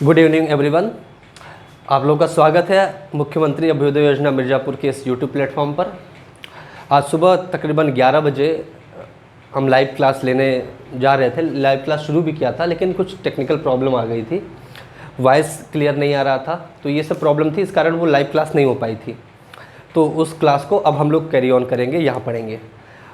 Good evening everyone. आप लोगों का स्वागत है मुख्यमंत्री अभ्युदय योजना मिर्ज़ापुर के इस यूट्यूब प्लेटफॉर्म पर। आज सुबह तकरीबन 11 बजे हम लाइव क्लास लेने जा रहे थे। लाइव क्लास शुरू भी किया था, लेकिन कुछ टेक्निकल प्रॉब्लम आ गई थी, वॉइस क्लियर नहीं आ रहा था, तो ये सब प्रॉब्लम थी, इस कारण वो लाइव क्लास नहीं हो पाई थी। तो उस क्लास को अब हम लोग कैरी ऑन करेंगे, यहाँ पढ़ेंगे।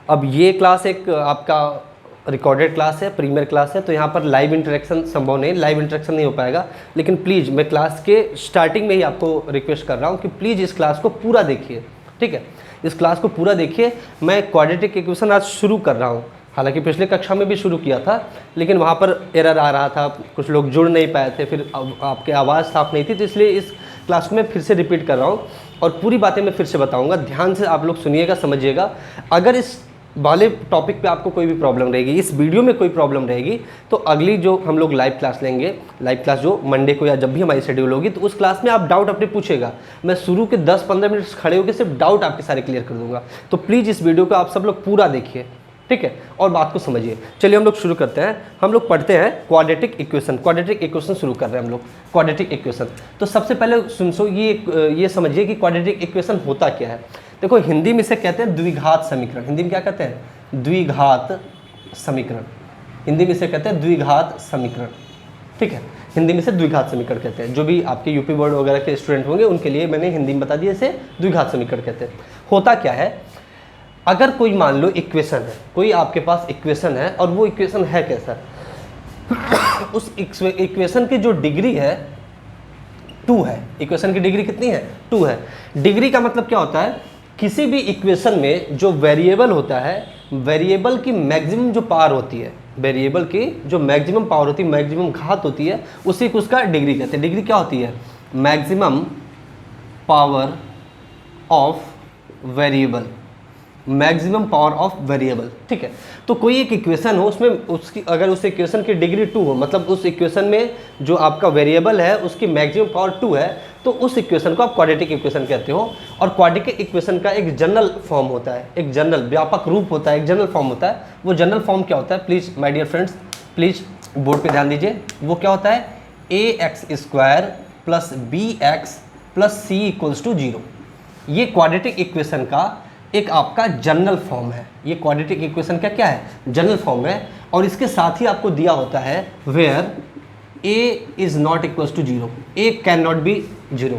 अब ये क्लास एक आपका रिकॉर्डेड क्लास है, प्रीमियर क्लास है, तो यहाँ पर लाइव इंटरेक्शन संभव नहीं, लाइव इंटरेक्शन नहीं हो पाएगा। लेकिन प्लीज़ मैं क्लास के स्टार्टिंग में ही आपको रिक्वेस्ट कर रहा हूँ कि प्लीज़ इस क्लास को पूरा देखिए, ठीक है। इस क्लास को पूरा देखिए। मैं क्वाड्रेटिक इक्वेशन आज शुरू कर रहा हूँ, हालांकि पिछले कक्षा में भी शुरू किया था, लेकिन वहाँ पर एरर आ रहा था, कुछ लोग जुड़ नहीं पाए थे, फिर आपकी आवाज़ साफ नहीं थी, तो इसलिए इस क्लास को मैं फिर से रिपीट कर रहा हूँ और पूरी बातें मैं फिर से बताऊँगा। ध्यान से आप लोग सुनिएगा, समझिएगा। अगर इस वाले टॉपिक पे आपको कोई भी प्रॉब्लम रहेगी, इस वीडियो में कोई प्रॉब्लम रहेगी, तो अगली जो हम लोग लाइव क्लास लेंगे, लाइव क्लास जो मंडे को या जब भी हमारी शेड्यूल होगी, तो उस क्लास में आप डाउट अपने पूछेगा। मैं शुरू के 10-15 मिनट खड़े होकर सिर्फ डाउट आपके सारे क्लियर कर दूंगा। तो प्लीज़ इस वीडियो को आप सब लोग पूरा देखिए, ठीक है, और बात को समझिए। चलिए हम लोग शुरू करते हैं। हम लोग पढ़ते हैं क्वाड्रेटिक इक्वेशन। क्वाड्रेटिक इक्वेशन शुरू कर रहे हैं हम लोग, क्वाड्रेटिक इक्वेशन। तो सबसे पहले सुनो, ये समझिए कि क्वाड्रेटिक इक्वेशन होता क्या है। देखो, हिंदी में इसे कहते हैं द्विघात समीकरण। हिंदी में क्या कहते हैं? द्विघात समीकरण। हिंदी में इसे कहते हैं द्विघात समीकरण, ठीक है। हिंदी में से द्विघात समीकरण कहते हैं। जो भी आपके यूपी बोर्ड वगैरह के स्टूडेंट होंगे उनके लिए मैंने हिंदी में बता दिया, इसे द्विघात समीकरण कहते हैं। होता क्या है, अगर कोई मान लो इक्वेशन है, कोई आपके पास इक्वेशन है, और वो इक्वेशन है कैसा उस इक्वेशन की जो डिग्री है 2 है। इक्वेशन की डिग्री कितनी है? 2 है। डिग्री का मतलब क्या होता है? किसी भी इक्वेशन में जो वेरिएबल होता है, वेरिएबल की मैक्सिमम जो पावर होती है, वेरिएबल की जो मैक्सिमम पावर होती है, मैक्सिमम घात होती है, उसी को उसका डिग्री कहते हैं। डिग्री क्या होती है? Maximum power of variable, maximum power of variable, ठीक है। तो कोई एक इक्वेशन हो, उसमें उसकी अगर उस इक्वेशन की डिग्री 2 हो, मतलब उस इक्वेशन में जो आपका वेरिएबल है उसकी मैक्सिमम पावर 2 है, तो उस इक्वेशन को आप क्वाड्रेटिक इक्वेशन कहते हो। और क्वाड्रेटिक इक्वेशन का एक जनरल फॉर्म होता है, एक जनरल व्यापक रूप होता है, एक जनरल फॉर्म होता है। वो जनरल फॉर्म क्या होता है? Please my dear friends, please board पे ध्यान दीजिए। वो क्या होता है? ax² + bx + c = 0। ये क्वाड्रेटिक इक्वेशन का एक आपका जनरल फॉर्म है। ये क्वाड्रेटिक इक्वेशन का क्या है? जनरल फॉर्म है। और इसके साथ ही आपको दिया होता है where a is not equal to 0, a can not be 0,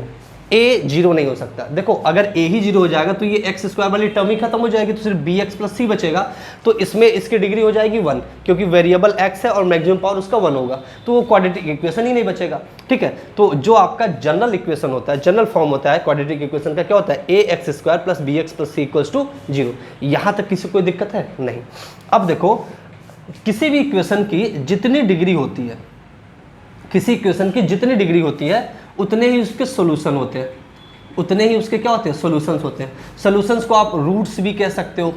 a 0 नहीं हो सकता। देखो, अगर a ही 0 हो जाएगा तो ये x² वाली टर्म ही खत्म हो जाएगी, तो सिर्फ bx + c बचेगा। तो इसमें इसकी डिग्री हो जाएगी 1, क्योंकि वेरिएबल x है और मैक्सिमम पावर उसका 1 होगा, तो वो क्वाड्रेटिक इक्वेशन ही नहीं बचेगा, ठीक है। तो जो आपका जनरल इक्वेशन होता है, जनरल फॉर्म होता है क्वाड्रेटिक इक्वेशन का, क्या होता है? ax² + bx + c = 0। यहाँ तक किसी कोई दिक्कत है? नहीं। अब देखो, किसी भी इक्वेशन की जितनी डिग्री होती है, किसी इक्वेशन की जितनी डिग्री होती है, उतने ही उसके सॉल्यूशन होते हैं, उतने ही उसके क्या होते हैं? सॉल्यूशंस होते हैं। सॉल्यूशंस को आप रूट्स भी कह सकते हो,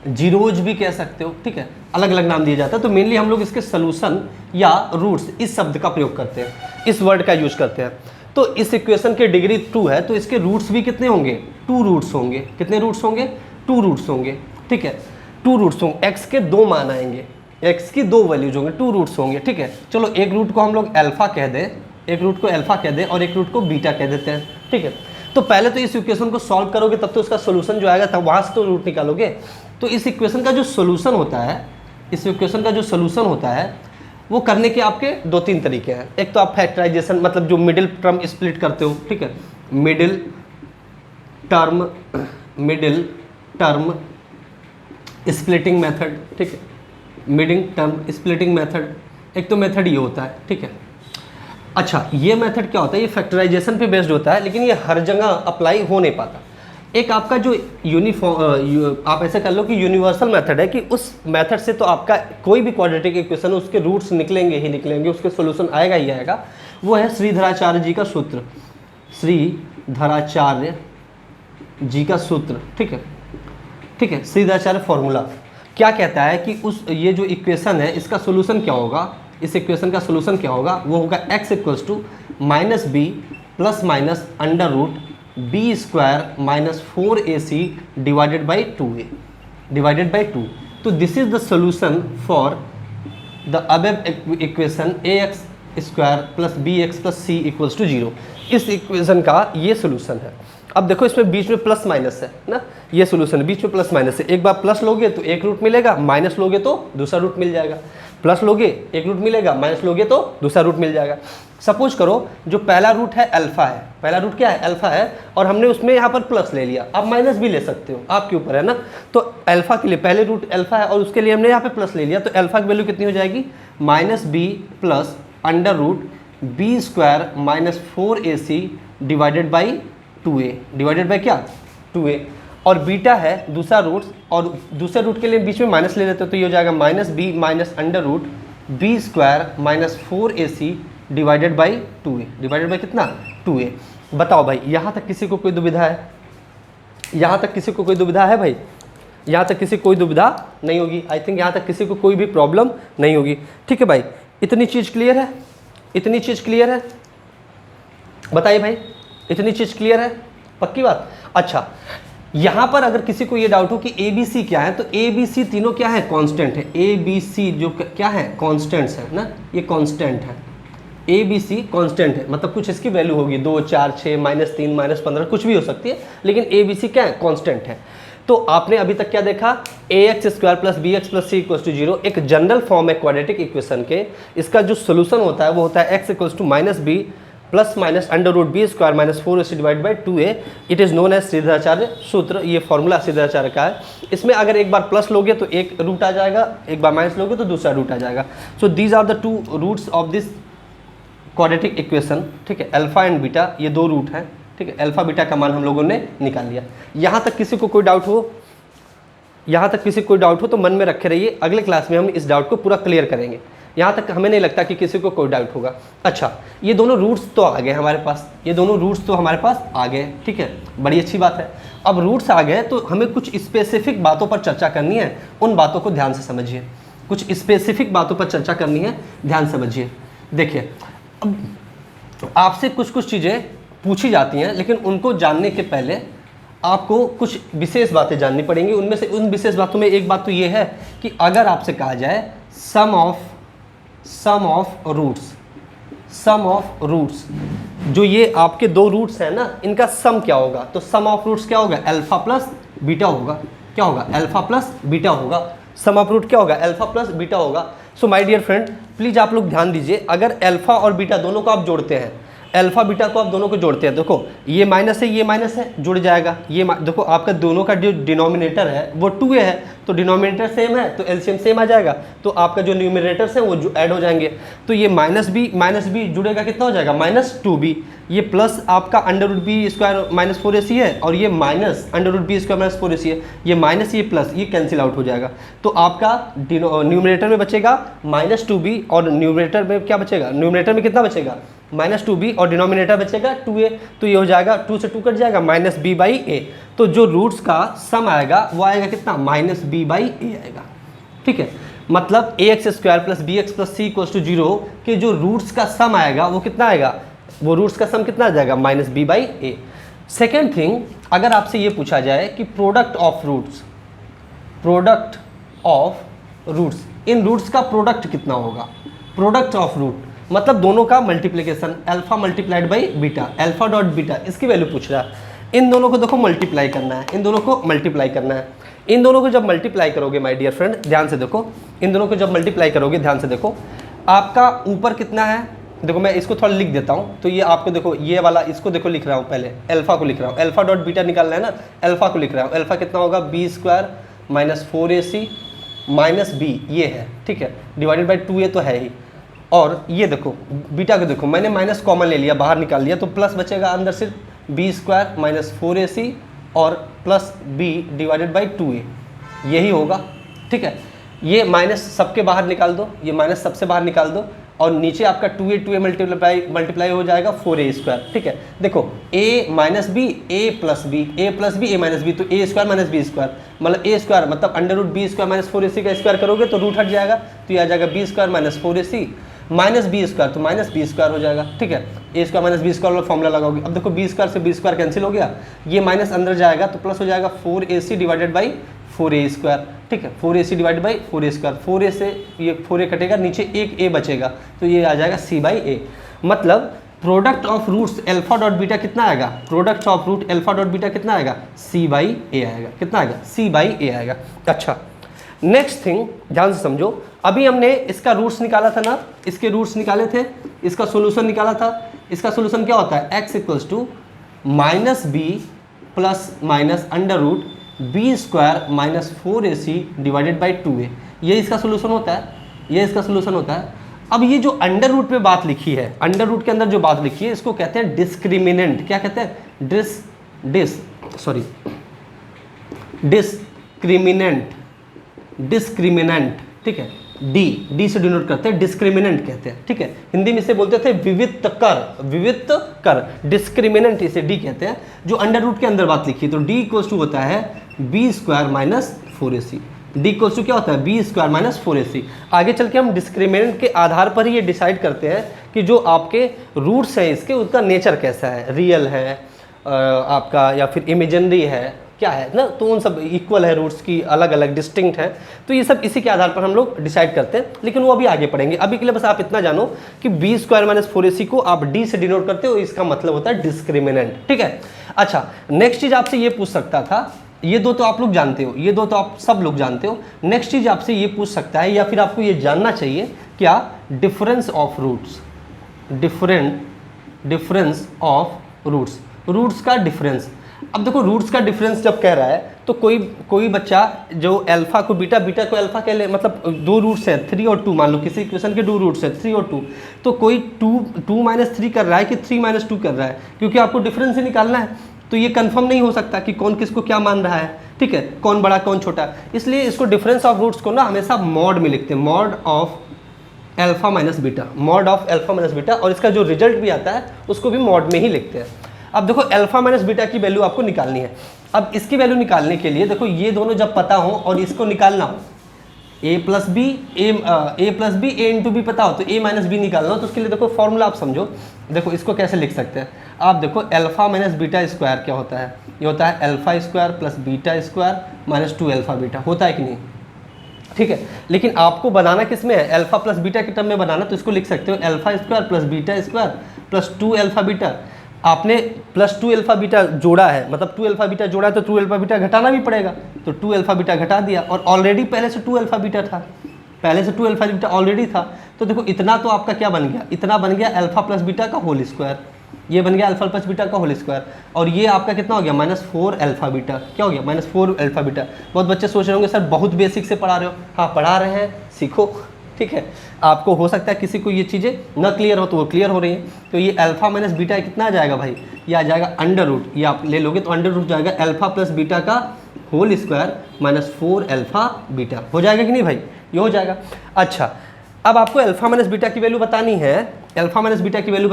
जीरोज भी कह सकते हो, ठीक है, अलग अलग नाम दिया जाता है। तो मेनली हम लोग इसके सॉल्यूशन या रूट्स, इस शब्द का प्रयोग करते हैं, इस वर्ड का यूज करते हैं। तो इस इक्वेशन की डिग्री 2 है, तो इसके रूट्स भी कितने होंगे? 2 रूट्स होंगे। कितने रूट्स होंगे? 2 रूट्स होंगे, ठीक है। 2 रूट्स होंगे। एक्स के 2 मान आएंगे, एक्स की 2 वैल्यूज होंगे, 2 रूट्स होंगे, ठीक है। चलो, एक रूट को हम लोग अल्फा कह दें, एक रूट को अल्फा कह दें और एक रूट को बीटा कह देते हैं, ठीक है। तो पहले तो इस इक्वेशन को सॉल्व करोगे, तब तो उसका सोल्यूशन जो आएगा, तब वहाँ से तो रूट निकालोगे। तो इस इक्वेशन का जो सोल्यूशन होता है, इस इक्वेशन का जो सोल्यूशन होता है, वो करने के आपके 2-3 तरीके हैं। एक तो आप फैक्टराइजेशन, मतलब जो मिडिल टर्म स्प्लिट करते हो, ठीक है, मिडिल टर्म स्प्लिटिंग मेथड, ठीक है, मिडिल टर्म स्प्लिटिंग मेथड, एक तो मेथड ये होता है, ठीक है। अच्छा, ये मेथड क्या होता है? ये फैक्टराइजेशन पे बेस्ड होता है, लेकिन ये हर जगह अप्लाई हो नहीं पाता। एक आपका जो आप ऐसे कर लो कि यूनिवर्सल मेथड है, कि उस मेथड से तो आपका कोई भी क्वाड्रेटिक इक्वेशन, उसके रूट्स निकलेंगे ही निकलेंगे, उसके सॉल्यूशन आएगा ही आएगा। वो है श्रीधराचार्य जी का सूत्र, श्रीधराचार्य जी का सूत्र, ठीक है, ठीक है। श्रीधराचार्य फॉर्मूला क्या कहता है कि ये जो इक्वेशन है, इसका सोल्यूशन क्या होगा? इस इक्वेशन का सोल्यूशन क्या होगा? वो होगा x = -b ± √b² - 4ac divided by 2। तो this is the solution for the above equation ax square plus b x plus c equals to 0। इस इक्वेशन का ये सोल्यूशन है। अब देखो इसमें बीच में प्लस माइनस है ना, ये सोल्यूशन है, बीच में प्लस माइनस है। एक बार प्लस लोगे तो एक रूट मिलेगा, माइनस लोगे तो दूसरा रूट मिल जाएगा। प्लस लोगे एक रूट मिलेगा, माइनस लोगे तो दूसरा रूट मिल जाएगा। सपोज करो जो पहला रूट है अल्फा है, पहला रूट क्या है अल्फा है, और हमने उसमें यहाँ पर प्लस ले लिया। आप माइनस भी ले सकते हो, आपके ऊपर है ना। तो अल्फा के लिए पहले रूट अल्फा है और उसके लिए हमने यहाँ पे प्लस ले लिया, तो अल्फा की वैल्यू कितनी हो जाएगी, minus b plus under root b square minus 4ac divided by 2a, divided by क्या 2a। और बीटा है दूसरा रूट, और दूसरे रूट के लिए बीच में माइनस ले लेते हो, तो ये हो जाएगा minus b minus under root b square minus 4ac divided by 2a, divided by कितना 2a। बताओ भाई यहाँ तक किसी को कोई दुविधा है, यहाँ तक किसी को कोई दुविधा है भाई, यहाँ तक किसी को कोई दुविधा नहीं होगी। आई थिंक यहाँ तक किसी को कोई भी प्रॉब्लम नहीं होगी। ठीक है भाई, इतनी चीज़ क्लियर है, इतनी चीज़ क्लियर है, बताइए भाई इतनी चीज़ क्लियर है, पक्की बात। अच्छा, यहाँ पर अगर किसी को ये डाउट हो कि ए बी सी क्या है, तो ए बी सी तीनों क्या है, कांस्टेंट है। ए बी सी जो क्या है, कांस्टेंट्स है ना, ये कांस्टेंट है। ए बी सी कांस्टेंट है, मतलब कुछ इसकी वैल्यू होगी 2 4 6 -3 -15 कुछ भी हो सकती है, लेकिन ए बी सी क्या है, कांस्टेंट है। तो आपने अभी तक क्या देखा, a x square plus b x plus c equals to 0 एक जनरल फॉर्म है क्वाड्रेटिक इक्वेशन के। इसका जो सोल्यूशन होता है वो होता है x equals to minus b plus minus under root b square minus 4ac divide by 2a। It is known as Shridharacharya सूत्र, ये फॉर्मूला श्रीधराचार्य का है। इसमें अगर एक बार प्लस लोगे तो एक रूट आ जाएगा, एक बार माइनस लोगे तो दूसरा रूट आ जाएगा। So these are the two roots of this quadratic equation. ठीक है, अल्फा एंड बीटा ये दो रूट हैं। ठीक है, अल्फा बीटा का मान हम लोगों ने निकाल लिया। यहाँ तक किसी को कोई डाउट हो, यहाँ तक किसी को कोई डाउट हो तो मन में रखे रहिए, अगले क्लास में हम इस डाउट को पूरा क्लियर करेंगे। यहाँ तक हमें नहीं लगता कि किसी को कोई डाउट होगा। अच्छा, ये दोनों रूट्स तो आ गए हमारे पास, ये दोनों रूट्स तो हमारे पास आ गए। ठीक है, बड़ी अच्छी बात है। अब रूट्स आ गए तो हमें कुछ स्पेसिफिक बातों पर चर्चा करनी है, उन बातों को ध्यान से समझिए। कुछ स्पेसिफिक बातों पर चर्चा करनी है, ध्यान समझिए। देखिए, अब आपसे कुछ कुछ चीज़ें पूछी जाती हैं, लेकिन उनको जानने के पहले आपको कुछ विशेष बातें जाननी पड़ेंगी। उनमें से उन विशेष बातों में एक बात तो ये है कि अगर आपसे कहा जाए सम ऑफ रूट्स, जो ये आपके दो रूट्स हैं ना, इनका सम क्या होगा, तो सम ऑफ रूट्स क्या होगा, अल्फा प्लस बीटा होगा। क्या होगा, अल्फा प्लस बीटा होगा। सम ऑफ रूट क्या होगा, अल्फा प्लस बीटा होगा। So my dear friend, please आप लोग ध्यान दीजिए, अगर अल्फा और बीटा दोनों को आप जोड़ते हैं, अल्फा बीटा को आप दोनों को जोड़ते हैं, देखो ये माइनस है, ये माइनस है, जुड़ जाएगा। ये देखो आपका दोनों का जो डिनोमिनेटर है वो 2a है, तो डिनोमिनेटर सेम है तो एलसीएम सेम आ जाएगा, तो आपका जो न्यूमरेटर्स हैं वो जो ऐड हो जाएंगे। तो ये माइनस बी जुड़ेगा, कितना हो जाएगा, -2b। ये प्लस आपका under root b square minus 4ac है, और ये minus under root b square minus 4ac है। ये माइनस ये प्लस ये कैंसिल आउट हो जाएगा, तो आपका न्यूमरेटर में बचेगा -2b, और न्यूमरेटर में क्या बचेगा, न्यूमरेटर में कितना बचेगा, -2b, और डिनोमिनेटर बचेगा 2a। तो ये हो जाएगा 2 से 2 कट जाएगा, -b/a। तो जो रूट्स का सम आएगा वो आएगा कितना, -b/a आएगा। ठीक है, मतलब ax square plus b x plus c equals to 0 के जो रूट्स का सम आएगा वो कितना आएगा, वो रूट्स का सम कितना आ जाएगा, -b/a। सेकेंड थिंग, अगर आपसे ये पूछा जाए कि प्रोडक्ट ऑफ रूट्स, इन रूट्स का प्रोडक्ट कितना होगा, प्रोडक्ट ऑफ रूट मतलब दोनों का multiplication, alpha multiplied by beta, alpha dot beta, इसकी वैल्यू पूछ रहा है। इन दोनों को देखो मल्टीप्लाई करना है, इन दोनों को मल्टीप्लाई करना है। इन दोनों को जब मल्टीप्लाई करोगे माय डियर फ्रेंड, ध्यान से देखो, इन दोनों को जब मल्टीप्लाई करोगे, ध्यान से देखो, आपका ऊपर कितना है, देखो मैं इसको थोड़ा लिख देता हूँ, तो ये आपको देखो, ये वाला इसको देखो लिख रहा हूँ, पहले अल्फा को लिख रहा हूँ, अल्फा डॉट बीटा निकालना है ना, अल्फा को लिख रहा हूँ। अल्फा कितना होगा, b square minus 4ac minus b, ये है। ठीक है, डिवाइडेड बाई 2a तो है ही, और ये देखो बीटा को देखो, मैंने माइनस कॉमन ले लिया, बाहर निकाल लिया, तो प्लस बचेगा अंदर सिर्फ बी स्क्वायर माइनस 4ac और plus B divided by 2a, यही होगा। ठीक है, ये माइनस सबके बाहर निकाल दो, ये माइनस सबसे बाहर निकाल दो, और नीचे आपका 2a मल्टीप्लाई हो जाएगा 4a स्क्वायर। ठीक है, देखो a minus b, a plus b, a minus b, तो a square minus b square, मतलब a स्क्वायर मतलब under root b square minus 4ac का स्क्वायर करोगे तो रूट हट जाएगा, तो ये आ जाएगा b square minus 4ac minus b square, तो माइनस बी स्क्वायर हो जाएगा। ठीक है, a square minus b square वाला फॉर्मूला लगाओगे। अब देखो बी स्क्वायर से बी स्क्वायर कैंसिल हो गया, ये माइनस अंदर जाएगा तो प्लस हो जाएगा 4ac divided by 4a square, ठीक है, 4ac divide by 4a square, 4a से ये 4a कटेगा, नीचे एक a बचेगा, तो ये आ जाएगा c बाई ए। मतलब product of roots alpha dot beta कितना आएगा, product of root alpha dot beta कितना आएगा, c बाई ए आएगा। कितना आएगा, c बाई ए आएगा। अच्छा, नेक्स्ट थिंग ध्यान से समझो, अभी हमने इसका रूट्स निकाला था ना, इसके रूट्स निकाले थे, इसका सोल्यूशन निकाला था। इसका सोल्यूशन क्या होता है, x equals to minus b plus minus under root b square minus 4ac divided by 2a, ये इसका सोल्यूशन होता है, ये इसका सोल्यूशन होता है। अब ये जो अंडर रूट पे बात लिखी है, अंडर रूट के अंदर जो बात लिखी है, इसको कहते हैं डिस्क्रिमिनेंट। क्या कहते हैं, डिस्क्रिमिनेंट, ठीक है, डी से डिनोट करते हैं, डिस्क्रिमिनेंट कहते हैं, ठीक है। हिंदी में इसे बोलते थे विविक्त कर, डिस्क्रिमिनेंट इसे डी कहते हैं, जो अंडर रूट के अंदर बात लिखी है। तो डी इक्वल्स टू होता है b square minus 4ac, D equals to क्या होता है, बी स्क्वायर माइनस 4ac। आगे चल के हम डिस्क्रिमिनेंट के आधार पर ही ये डिसाइड करते हैं कि जो आपके रूट्स हैं इसके, उसका नेचर कैसा है, रियल है आपका या फिर इमेजिनरी है, क्या है ना, तो उन सब इक्वल है, रूट्स की अलग अलग डिस्टिंक्ट है, तो ये सब इसी के आधार पर हम लोग डिसाइड करते हैं, लेकिन वो अभी आगे पढ़ेंगे। अभी के लिए बस आप इतना जानो कि बी स्क्वायर माइनस 4ac को आप डी से डिनोट करते हो, इसका मतलब होता है डिस्क्रिमिनेंट, ठीक है। अच्छा, नेक्स्ट चीज आपसे ये पूछ सकता था, ये दो तो आप लोग जानते हो, ये दो तो आप सब लोग जानते हो। नेक्स्ट चीज आपसे ये पूछ सकता है, या फिर आपको ये जानना चाहिए, क्या, difference of roots, difference of roots का डिफरेंस। अब देखो, रूट्स का डिफरेंस जब कह रहा है तो कोई बच्चा जो अल्फा को बीटा को अल्फा कह ले, मतलब दो रूट्स हैं 3 और 2, मान लो किसी इक्वेशन के दो रूट्स हैं 3 और 2, तो कोई 2 माइनस 3 कर रहा है कि 3 माइनस 2 कर रहा है, क्योंकि आपको डिफरेंस ही निकालना है, तो ये कंफर्म नहीं हो सकता कि कौन किसको क्या मान रहा है, ठीक है, कौन बड़ा कौन छोटा। इसलिए इसको डिफरेंस ऑफ रूट्स को ना हमेशा मॉड में लिखते हैं, mod of alpha minus beta, और इसका जो रिजल्ट भी आता है उसको भी मॉड में ही लिखते हैं। अब देखो, अल्फा माइनस बीटा की वैल्यू आपको निकालनी है। अब इसकी वैल्यू निकालने के लिए देखो, ये दोनों जब पता हो और इसको निकालना हो, a plus b a into b पता हो, तो a माइनस बी निकालना हो, तो उसके लिए देखो फॉर्मूला आप समझो। देखो इसको कैसे लिख सकते हैं आप, देखो अल्फा माइनस बीटा स्क्वायर क्या होता है, ये होता है alpha square plus beta square minus 2 alpha beta, होता है कि नहीं, ठीक है। लेकिन आपको बनाना किस में है, अल्फा प्लस बीटा के टर्म में बनाना, तो इसको लिख सकते हो alpha square plus beta square plus 2 alpha beta. आपने प्लस 2 अल्फा बीटा जोड़ा है, मतलब 2 अल्फा बीटा जोड़ा है, तो 2 अल्फा बीटा घटाना भी पड़ेगा, तो 2 अल्फा बीटा घटा दिया, और ऑलरेडी पहले से 2 अल्फा बीटा था, ऑलरेडी था, तो देखो इतना तो आपका क्या बन गया, इतना बन गया अल्फा प्लस बीटा का होल स्क्वायर, ये बन गया अल्फा प्लस बीटा का होल स्क्वायर, और ये आपका कितना हो गया, -4 अल्फा बीटा, क्या हो गया, -4 अल्फा बीटा। बहुत बच्चे सोच रहे होंगे सर बहुत बेसिक से पढ़ा रहे हो, हाँ पढ़ा रहे हैं, सीखो, ठीक है। आपको हो सकता है किसी को ये चीज़ें न क्लियर हो, तो वो क्लियर हो रही हैं। तो ये अल्फा माइनस बीटा कितना आ जाएगा भाई, ये आ जाएगा अंडर रूट, ये आप ले लोगे तो अंडर रूट जाएगा अल्फा प्लस बीटा का होल स्क्वायर -4 अल्फा बीटा, हो जाएगा कि नहीं भाई, ये हो जाएगा। अच्छा, अब आपको अल्फा माइनस बीटा की वैल्यू बतानी है, अल्फा प्लस बीटा की वैल्यू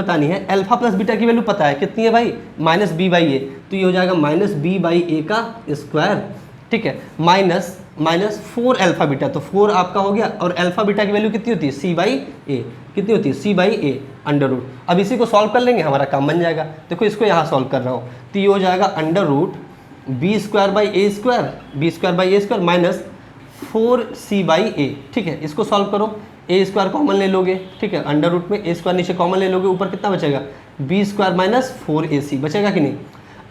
पता है कितनी है भाई, -b/a, तो ये हो जाएगा -b/a का स्क्वायर, ठीक है, माइनस 4 अल्फा बीटा, तो 4 आपका हो गया, और अल्फा बीटा की वैल्यू कितनी होती है, c/a, कितनी होती है, c/a अंडर रूट। अब इसी को सॉल्व कर लेंगे, हमारा काम बन जाएगा। देखो इसको यहाँ सॉल्व कर रहा हूँ, तो ये हो जाएगा under root b² minus 4c/a, ठीक है। इसको सॉल्व करो, a² कॉमन ले लोगे, ठीक है, अंडर रूट में a² नीचे कॉमन ले लोगे, ऊपर कितना बचेगा, b² माइनस 4ac बचेगा कि नहीं।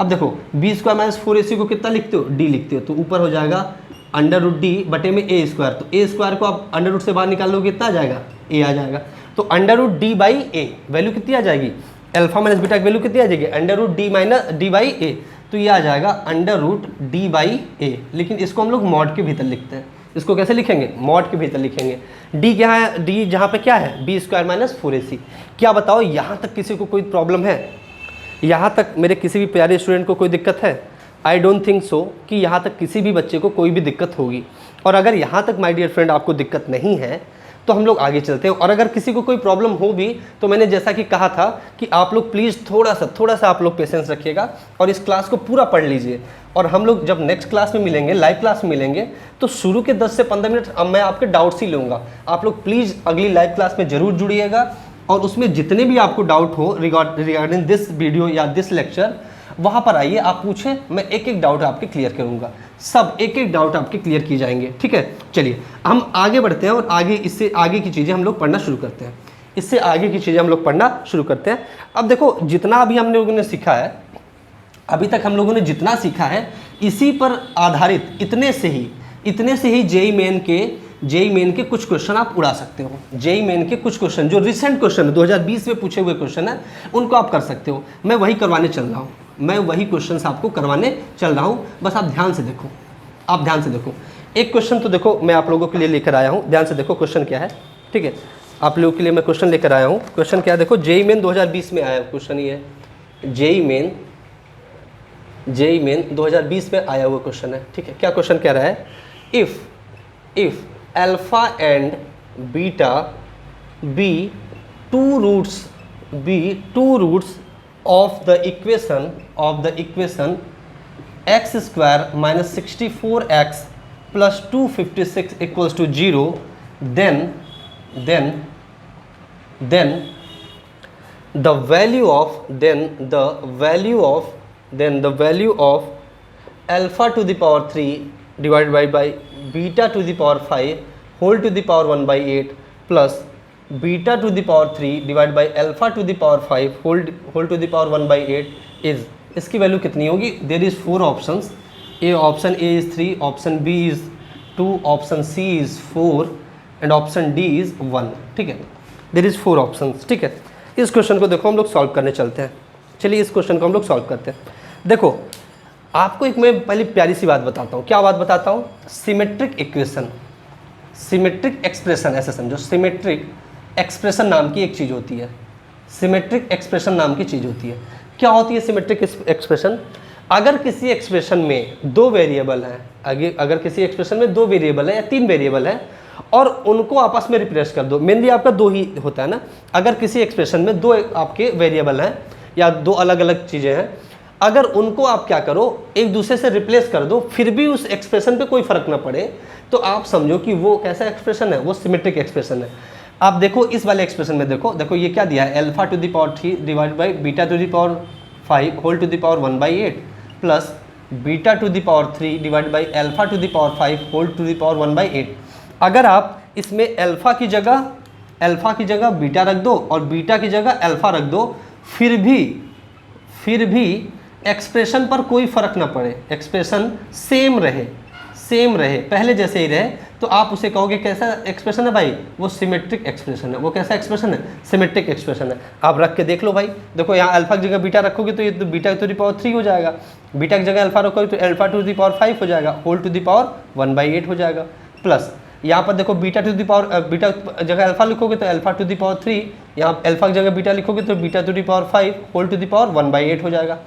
अब देखो b² माइनस 4ac को कितना लिखते हो, d लिखते हो, तो ऊपर हो जाएगा अंडर रूट d बटे में a², तो a² को आप अंडर रूट से बाहर निकाल लोगे, कितना आ जाएगा, a आ जाएगा, तो अंडर रूट d/a वैल्यू कितनी आ जाएगी, अल्फा माइनस बीटा की वैल्यू कितनी आ जाएगी, अंडर रूट d/a, तो ये आ जाएगा अंडर रूट d/a। लेकिन इसको हम लोग मॉड के भीतर लिखते हैं, इसको कैसे लिखेंगे, मॉड के भीतर लिखेंगे। d क्या है, d जहाँ पे क्या है, b² माइनस 4ac। क्या बताओ, यहाँ तक किसी को कोई प्रॉब्लम है, यहाँ तक मेरे किसी भी प्यारे स्टूडेंट को कोई दिक्कत है, आई डोंट थिंक सो कि यहाँ तक किसी भी बच्चे को कोई भी दिक्कत होगी। और अगर यहाँ तक माय डियर फ्रेंड आपको दिक्कत नहीं है तो हम लोग आगे चलते हैं। और अगर किसी को कोई प्रॉब्लम हो भी तो मैंने जैसा कि कहा था कि आप लोग प्लीज़ थोड़ा सा आप लोग पेशेंस रखिएगा और इस क्लास को पूरा पढ़ लीजिए। और हम लोग जब नेक्स्ट क्लास में मिलेंगे, लाइव क्लास में मिलेंगे, तो शुरू के 10 से 15 मिनट मैं आपके डाउट्स ही लूँगा। आप लोग प्लीज़ अगली लाइव क्लास में ज़रूर जुड़िएगा और उसमें जितने भी आपको डाउट हो रिगार्डिंग दिस वीडियो या दिस लेक्चर, वहाँ पर आइए, आप पूछें, मैं एक एक डाउट आपके क्लियर करूँगा, सब एक एक डाउट आपके क्लियर की जाएंगे, ठीक है। चलिए हम आगे बढ़ते हैं और आगे इससे आगे की चीज़ें हम लोग पढ़ना शुरू करते हैं, इससे आगे की चीज़ें हम लोग पढ़ना शुरू करते हैं। अब देखो जितना अभी हम लोगों ने सीखा है, अभी तक हम लोगों ने जितना सीखा है, इसी पर आधारित इतने से ही जेईई मेन के कुछ क्वेश्चन आप उड़ा सकते हो। जेईई मेन के कुछ क्वेश्चन जो रिसेंट क्वेश्चन है, 2020 में पूछे हुए क्वेश्चन है, उनको आप कर सकते हो। मैं वही करवाने चल रहा हूँ, मैं वही क्वेश्चन आपको करवाने चल रहा हूँ। बस आप ध्यान से देखो, आप ध्यान से देखो। एक क्वेश्चन तो देखो मैं आप लोगों के लिए लेकर आया हूँ, ध्यान से देखो क्वेश्चन क्या है, ठीक है। आप लोगों के लिए मैं क्वेश्चन लेकर आया हूँ। क्वेश्चन क्या है, देखो जेईई मेन 2020 में आया क्वेश्चन, ये जेईई मेन 2020 में आया हुआ क्वेश्चन है, ठीक है। क्या क्वेश्चन कह रहा है, if alpha and beta be two roots of the equation x square minus 64x plus 256 equals to 0, then the value of alpha to the power 3 divided by beta to the power 5 whole to the power 1 by 8 plus beta to the power 3 divided by alpha to the power 5 whole to the power 1 by 8 is, इसकी वैल्यू कितनी होगी। There is 4 options, option a is 3, option b is 2, option c is 4 and option d is 1, ठीक है। There is 4 options, ठीक है। इस question को देखो हम लोग सॉल्व करने चलते हैं। चलिए इस क्वेश्चन को हम लोग सॉल्व करते हैं। देखो आपको एक मैं पहले प्यारी सी बात बताता हूँ। क्या बात बताता हूँ, सिमेट्रिक इक्वेशन, सिमेट्रिक एक्सप्रेशन, ऐसे समझो, सिमेट्रिक एक्सप्रेशन नाम की एक चीज़ होती है, सिमेट्रिक एक्सप्रेशन नाम की चीज़ होती है। क्या होती है सिमेट्रिक एक्सप्रेशन, अगर किसी एक्सप्रेशन में दो वेरिएबल हैं, अगर किसी एक्सप्रेशन में दो वेरिएबल है या 3 वेरिएबल है और उनको आपस में रिप्लेस कर दो, मेनली आपका 2 ही होता है ना। अगर किसी एक्सप्रेशन में 2 आपके वेरिएबल हैं या 2 अलग अलग चीज़ें हैं, अगर उनको आप क्या करो, एक दूसरे से रिप्लेस कर दो, फिर भी उस एक्सप्रेशन पे कोई फर्क ना पड़े, तो आप समझो कि वो कैसा एक्सप्रेशन है, वो सिमेट्रिक एक्सप्रेशन है। आप देखो इस वाले एक्सप्रेशन में देखो ये क्या दिया है, alpha to the power 3 divide by beta to the power 5 whole to the power 1 by 8 plus beta to the power 3 divide by alpha to the power 5 whole to the power 1 by 8। अगर आप इसमें alpha की जगह beta रख दो और beta की जगह अल्फा रख दो, फिर भी एक्सप्रेशन पर कोई फर्क ना पड़े, एक्सप्रेशन सेम रहे, पहले जैसे ही रहे, तो आप उसे कहोगे कैसा एक्सप्रेशन है भाई, वो सिमेट्रिक एक्सप्रेशन है। वो कैसा एक्सप्रेशन है, सिमेट्रिक एक्सप्रेशन है। आप रख के देख लो भाई, देखो यहाँ अल्फा की जगह बीटा रखोगे तो ये तो बीटा टू दी पावर 3 हो जाएगा, बीटा की जगह अल्फा रखोगे तो अल्फा टू दी पावर 5 हो जाएगा, whole to the power 1 by 8 हो जाएगा, प्लस यहाँ पर देखो beta to the power, beta जगह अल्फा लिखोगे तो अल्फा टू दी पावर 3, यहाँ अल्फा की जगह बीटा लिखोगे तो beta to the power 5 whole to the power 1 by 8 हो जाएगा।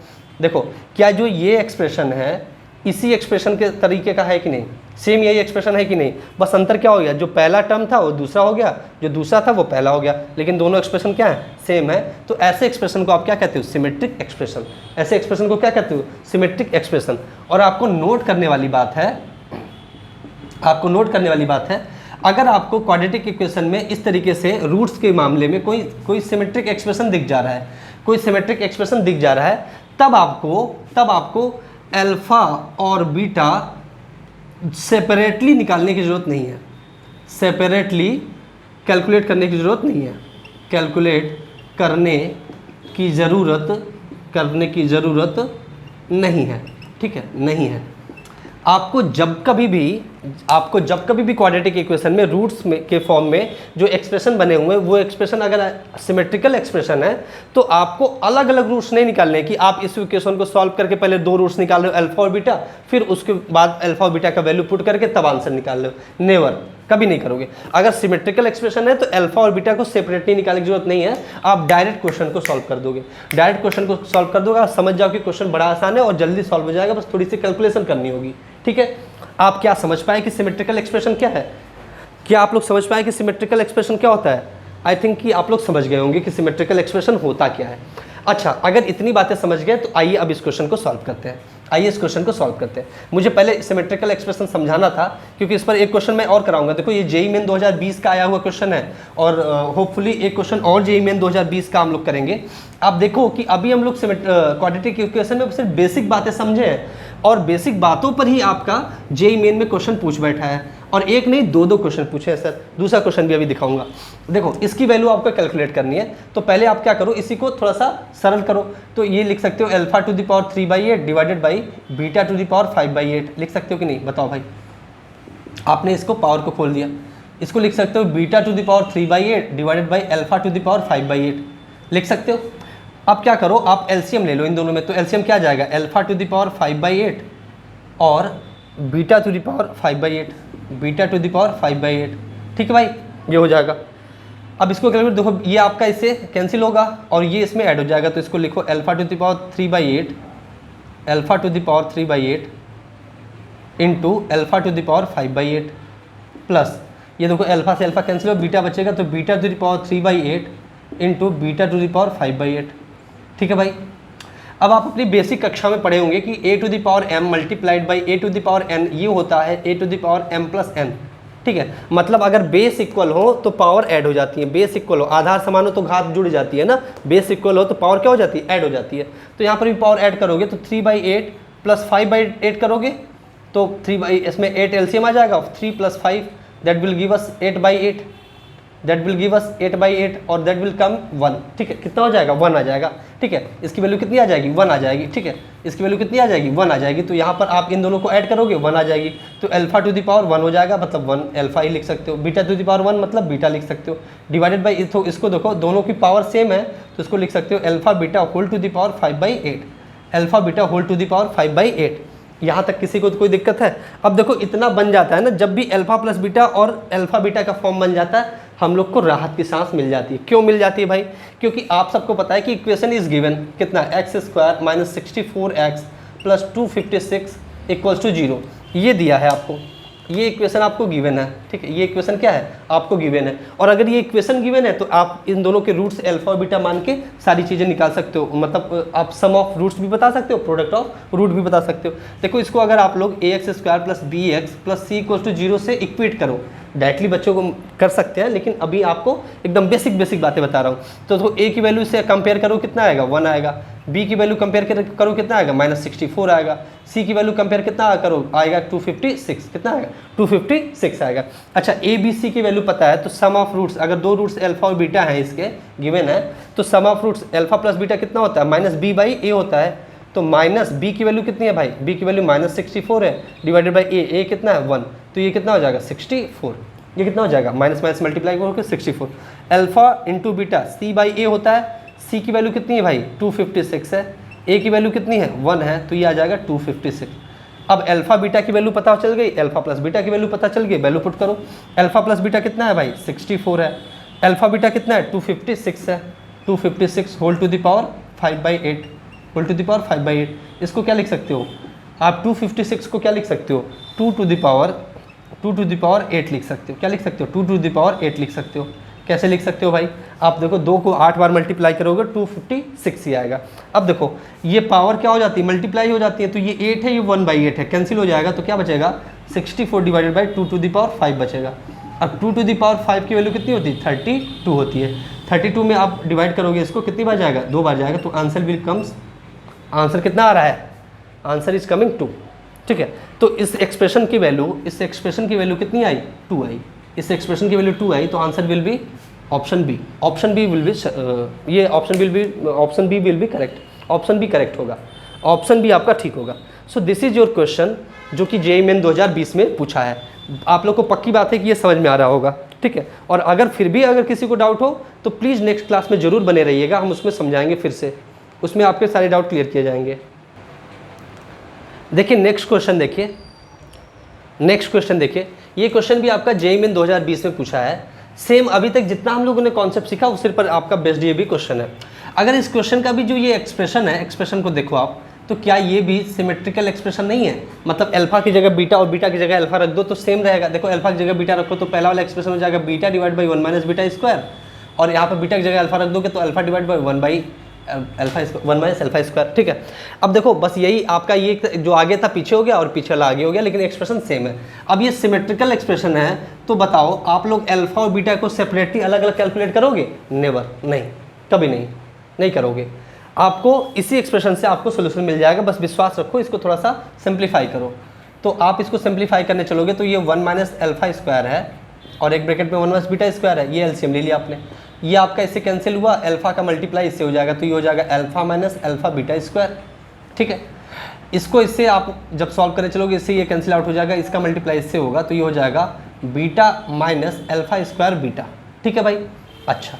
देखो क्या जो ये एक्सप्रेशन है इसी एक्सप्रेशन के तरीके का है कि नहीं, सेम यही एक्सप्रेशन है कि नहीं, बस अंतर क्या हो गया, जो पहला टर्म था वो दूसरा हो गया, जो दूसरा था वो पहला हो गया, लेकिन दोनों एक्सप्रेशन क्या है, सेम है। तो ऐसे एक्सप्रेशन को आप क्या कहते हो, सिमेट्रिक एक्सप्रेशन। ऐसे एक्सप्रेशन को क्या कहते हो, सिमेट्रिक एक्सप्रेशन। और आपको नोट करने वाली बात है, अगर आपको क्वाड्रेटिक इक्वेशन में इस तरीके से रूट्स के मामले में कोई सिमेट्रिक एक्सप्रेशन दिख जा रहा है, तब आपको अल्फा और बीटा सेपरेटली निकालने की ज़रूरत नहीं है, सेपरेटली कैलकुलेट करने की ज़रूरत नहीं है, कैलकुलेट करने की ज़रूरत नहीं है, ठीक है, नहीं है। आपको जब कभी भी क्वाड्रेटिक इक्वेशन में रूट्स के फॉर्म में जो एक्सप्रेशन बने हुए हैं, वो एक्सप्रेशन अगर सिमेट्रिकल एक्सप्रेशन है तो आपको अलग अलग रूट्स नहीं निकालने कि आप इस इक्वेशन को सॉल्व करके पहले 2 रूट्स निकाल रहे हो अल्फा और बीटा, फिर उसके बाद अल्फा और बीटा का वैल्यू पुट करके तब आंसर निकाल रहे हो, नेवर, कभी नहीं करोगे। अगर सिमेट्रिकल एक्सप्रेशन है तो अल्फा और बीटा को सेपरेटली निकालने की जरूरत नहीं है, आप डायरेक्ट क्वेश्चन को सॉल्व कर दोगे। आप समझ जाओ कि क्वेश्चन बड़ा आसान है और जल्दी सॉल्व हो जाएगा, बस थोड़ी सी कैलकुलेशन करनी होगी, ठीक है। आप क्या समझ पाए कि सिमेट्रिकल एक्सप्रेशन क्या है, क्या आप लोग समझ पाए कि सिमेट्रिकल एक्सप्रेशन क्या होता है। आई थिंक कि आप लोग समझ गए होंगे कि सिमेट्रिकल एक्सप्रेशन होता क्या है। अच्छा, अगर इतनी बातें समझ गए तो आइए अब इस क्वेश्चन को सॉल्व करते हैं। आइए इस क्वेश्चन को सॉल्व करते हैं। मुझे पहले सिमेट्रिकल एक्सप्रेशन समझाना था क्योंकि इस पर एक क्वेश्चन मैं और कराऊंगा। देखो ये जेईई मेन 2020 का आया हुआ क्वेश्चन है और होपफुली एक क्वेश्चन और जेईई मेन 2020 का हम लोग करेंगे। आप देखो कि अभी हम लोग क्वाड्रेटिक इक्वेशन में सिर्फ बेसिक बातें समझे हैं और बेसिक बातों पर ही आपका जेईई मेन में क्वेश्चन पूछ बैठा है और एक नहीं दो क्वेश्चन पूछे हैं सर। दूसरा क्वेश्चन भी अभी दिखाऊंगा। देखो इसकी वैल्यू आपको कैलकुलेट करनी है, तो पहले आप क्या करो, इसी को थोड़ा सा सरल करो। तो ये लिख सकते हो alpha to the power 3/8 divided by beta to the power 5/8 लिख सकते हो कि नहीं, बताओ भाई। आपने इसको पावर को खोल दिया, इसको लिख सकते हो beta to the power 3/8 divided by alpha to the power 5/8 लिख सकते हो। अब क्या करो, आप एलसीएम ले लो इन दोनों में, तो एलसीएम क्या जाएगा, अल्फा टू द पावर 5/8 और beta to the power 5/8, beta to the power 5/8। ठीक है भाई, ये हो जाएगा। अब इसको कैलकुलेट देखो, ये आपका इससे कैंसिल होगा और ये इसमें ऐड हो जाएगा, तो इसको लिखो alpha to the power 3/8, alpha to the power 3/8 into alpha to the power 5/8 plus ये देखो अल्फा से अल्फा कैंसिल हो, बीटा बचेगा, तो beta to the power 3/8 into beta to the power 5/8। ठीक है भाई। अब आप अपनी बेसिक कक्षा में पढ़े होंगे कि a to the power m multiplied by a to the power n ये होता है a to the power m plus n। ठीक है, मतलब अगर बेस इक्वल हो तो पावर ऐड हो जाती है, बेस इक्वल हो, आधार समान हो तो घात जुड़ जाती है ना, बेस इक्वल हो तो पावर क्या हो जाती है, ऐड हो जाती है। तो यहाँ पर भी पावर ऐड करोगे तो 3/8 प्लस 5/8 करोगे तो 3 इसमें 8 एलसीएम आ जाएगा, 3 + 5 that will give us 8/8, that will give us 8/8 और दैट विल कम 1। ठीक है, कितना हो जाएगा, 1 आ जाएगा। ठीक है, इसकी वैल्यू कितनी आ जाएगी, 1 आ जाएगी। ठीक है, इसकी वैल्यू कितनी आ जाएगी, 1 आ जाएगी। तो यहाँ पर आप इन दोनों को ऐड करोगे 1 आ जाएगी, तो अल्फा टू द पावर 1 हो जाएगा, मतलब 1 अल्फा ही लिख सकते हो, बीटा टू द पावर 1 मतलब बीटा लिख सकते हो, डिवाइडेड बाई तो इसको देखो दोनों की पावर सेम है तो इसको लिख सकते हो alpha beta whole to the power 5/8, alpha beta whole to the power 5/8। यहाँ तक किसी को तो कोई दिक्कत है। अब देखो इतना बन जाता है ना, जब भी अल्फा प्लस बीटा और अल्फा बीटा का फॉर्म बन जाता है हम लोग को राहत की सांस मिल जाती है। क्यों मिल जाती है भाई, क्योंकि आप सबको पता है कि इक्वेशन इज गिवन कितना, x² - 64x + 256 = 0 ये दिया है आपको, ये इक्वेशन आपको गिवन है। ठीक है, ये इक्वेशन क्या है, आपको गिवन है। और अगर ये इक्वेशन गिवन है तो आप इन दोनों के रूट्स अल्फा और बीटा मान के सारी चीज़ें निकाल सकते हो, मतलब आप सम ऑफ रूट्स भी बता सकते हो, प्रोडक्ट ऑफ रूट भी बता सकते हो। देखो इसको अगर आप लोग ax² + bx + c = 0 से इक्वेट करो, डायरेक्टली बच्चों को कर सकते हैं, लेकिन अभी आपको एकदम बेसिक बातें बता रहा हूँ। तो देखो a की वैल्यू से कंपेयर करो कितना आएगा, 1 आएगा, b की वैल्यू कंपेयर करो कितना आएगा, -64 आएगा, c की वैल्यू कंपेयर कितना करो आएगा 256, कितना आएगा 256 आएगा। अच्छा a b c की वैल्यू पता है तो सम ऑफ रूट्स, अगर दो रूट्स अल्फा और बीटा हैं इसके गिवन है तो sum of roots alpha plus beta कितना होता है, -b/a होता है। तो -b की वैल्यू कितनी है भाई, b की वैल्यू -64 है, डिवाइडेड बाई a कितना है 1, तो ये कितना हो जाएगा 64, ये कितना हो जाएगा माइनस मल्टीप्लाई होकर 64। अल्फा इंटू बीटा c/a होता है, c की वैल्यू कितनी है भाई 256 है, a की वैल्यू कितनी है 1 है, तो ये आ जाएगा 256। अब अल्फा बीटा की वैल्यू पता चल गई, अल्फा प्लस बीटा की वैल्यू पता चल गई, वैल्यू पुट करो। अल्फा प्लस बीटा कितना है भाई 64 है, अल्फा बीटा कितना है 256 है, 256 whole to the power 5/8, whole to the power 5/8। इसको क्या लिख सकते हो आप, 256 को क्या लिख सकते हो 2 टू द पावर 8 लिख सकते हो, क्या लिख सकते हो 2 टू द पावर 8 लिख सकते हो। कैसे लिख सकते हो भाई, आप देखो 2 को 8 बार मल्टीप्लाई करोगे 256 ही आएगा। अब देखो ये पावर क्या हो जाती है, मल्टीप्लाई हो जाती है, तो ये 8 है, ये 1/8 है, कैंसिल हो जाएगा, तो क्या बचेगा 64 divided by 2 to the power 5 बचेगा। अब 2 टू द पावर 5 की वैल्यू कितनी होती है 32 होती है, 32 में आप डिवाइड करोगे इसको कितनी बार जाएगा 2 बार जाएगा, तो आंसर विल कम्स, आंसर कितना आ रहा है, आंसर इज कमिंग 2। ठीक है, तो इस एक्सप्रेशन की वैल्यू कितनी आई 2 आई, इस एक्सप्रेशन की वैल्यू 2 आई, तो answer will be option b, option b will be, ये option b will be correct, option b correct होगा, ऑप्शन बी आपका ठीक होगा। So this is your question जो कि जेईई मेन 2020 में पूछा है। आप लोग को पक्की बात है कि ये समझ में आ रहा होगा। ठीक है, और अगर फिर भी अगर किसी को डाउट हो तो प्लीज़ नेक्स्ट क्लास में ज़रूर बने रहिएगा, हम उसमें समझाएंगे फिर से, उसमें आपके सारे डाउट क्लियर किए जाएंगे। देखिए नेक्स्ट क्वेश्चन देखिए, ये क्वेश्चन भी आपका जेईई मेन 2020 में पूछा है। सेम अभी तक जितना हम लोगों ने कॉन्सेप्ट सीखा उस पर आपका बेस्ड ये भी क्वेश्चन है। अगर इस क्वेश्चन का भी जो ये एक्सप्रेशन है, एक्सप्रेशन को देखो आप, तो क्या ये भी सिमेट्रिकल एक्सप्रेशन नहीं है, मतलब अल्फा की जगह बीटा और बीटा की जगह अल्फा रख दो तो सेम रहेगा। देखो अल्फा की जगह बीटा रखो तो पहला वाला एक्सप्रेशन हो जाएगा beta divide by 1 - beta square, और यहाँ पर बीटा की जगह अल्फा रख दोगे तो alpha divide by 1 alpha square 1 minus alpha square, ठीक है। अब देखो बस यही आपका ये जो आगे था पीछे हो गया और पीछे वाला आगे हो गया, लेकिन एक्सप्रेशन सेम है। अब ये सिमेट्रिकल एक्सप्रेशन है, तो बताओ आप लोग अल्फा और बीटा को सेपरेटली अलग अलग कैलकुलेट करोगे? नेवर, नहीं, कभी नहीं करोगे। आपको इसी एक्सप्रेशन से आपको सोल्यूशन मिल जाएगा, बस विश्वास रखो, इसको थोड़ा सा सिंप्लीफाई करो। तो आप इसको सिंप्लीफाई करने चलोगे तो ये 1 माइनस अल्फा स्क्वायर है और एक ब्रैकेट में 1 माइनस बीटा स्क्वायर है, ये एलसीएम ले लिया आपने, ये आपका इससे कैंसिल हुआ, अल्फा का मल्टीप्लाई इससे हो जाएगा, तो ये हो जाएगा alpha minus alpha beta square, ठीक है। इसको इससे आप जब सॉल्व करने चलोगे इससे ये कैंसिल आउट हो जाएगा, इसका मल्टीप्लाई इससे होगा, तो ये हो जाएगा beta minus alpha square beta, ठीक है भाई। अच्छा,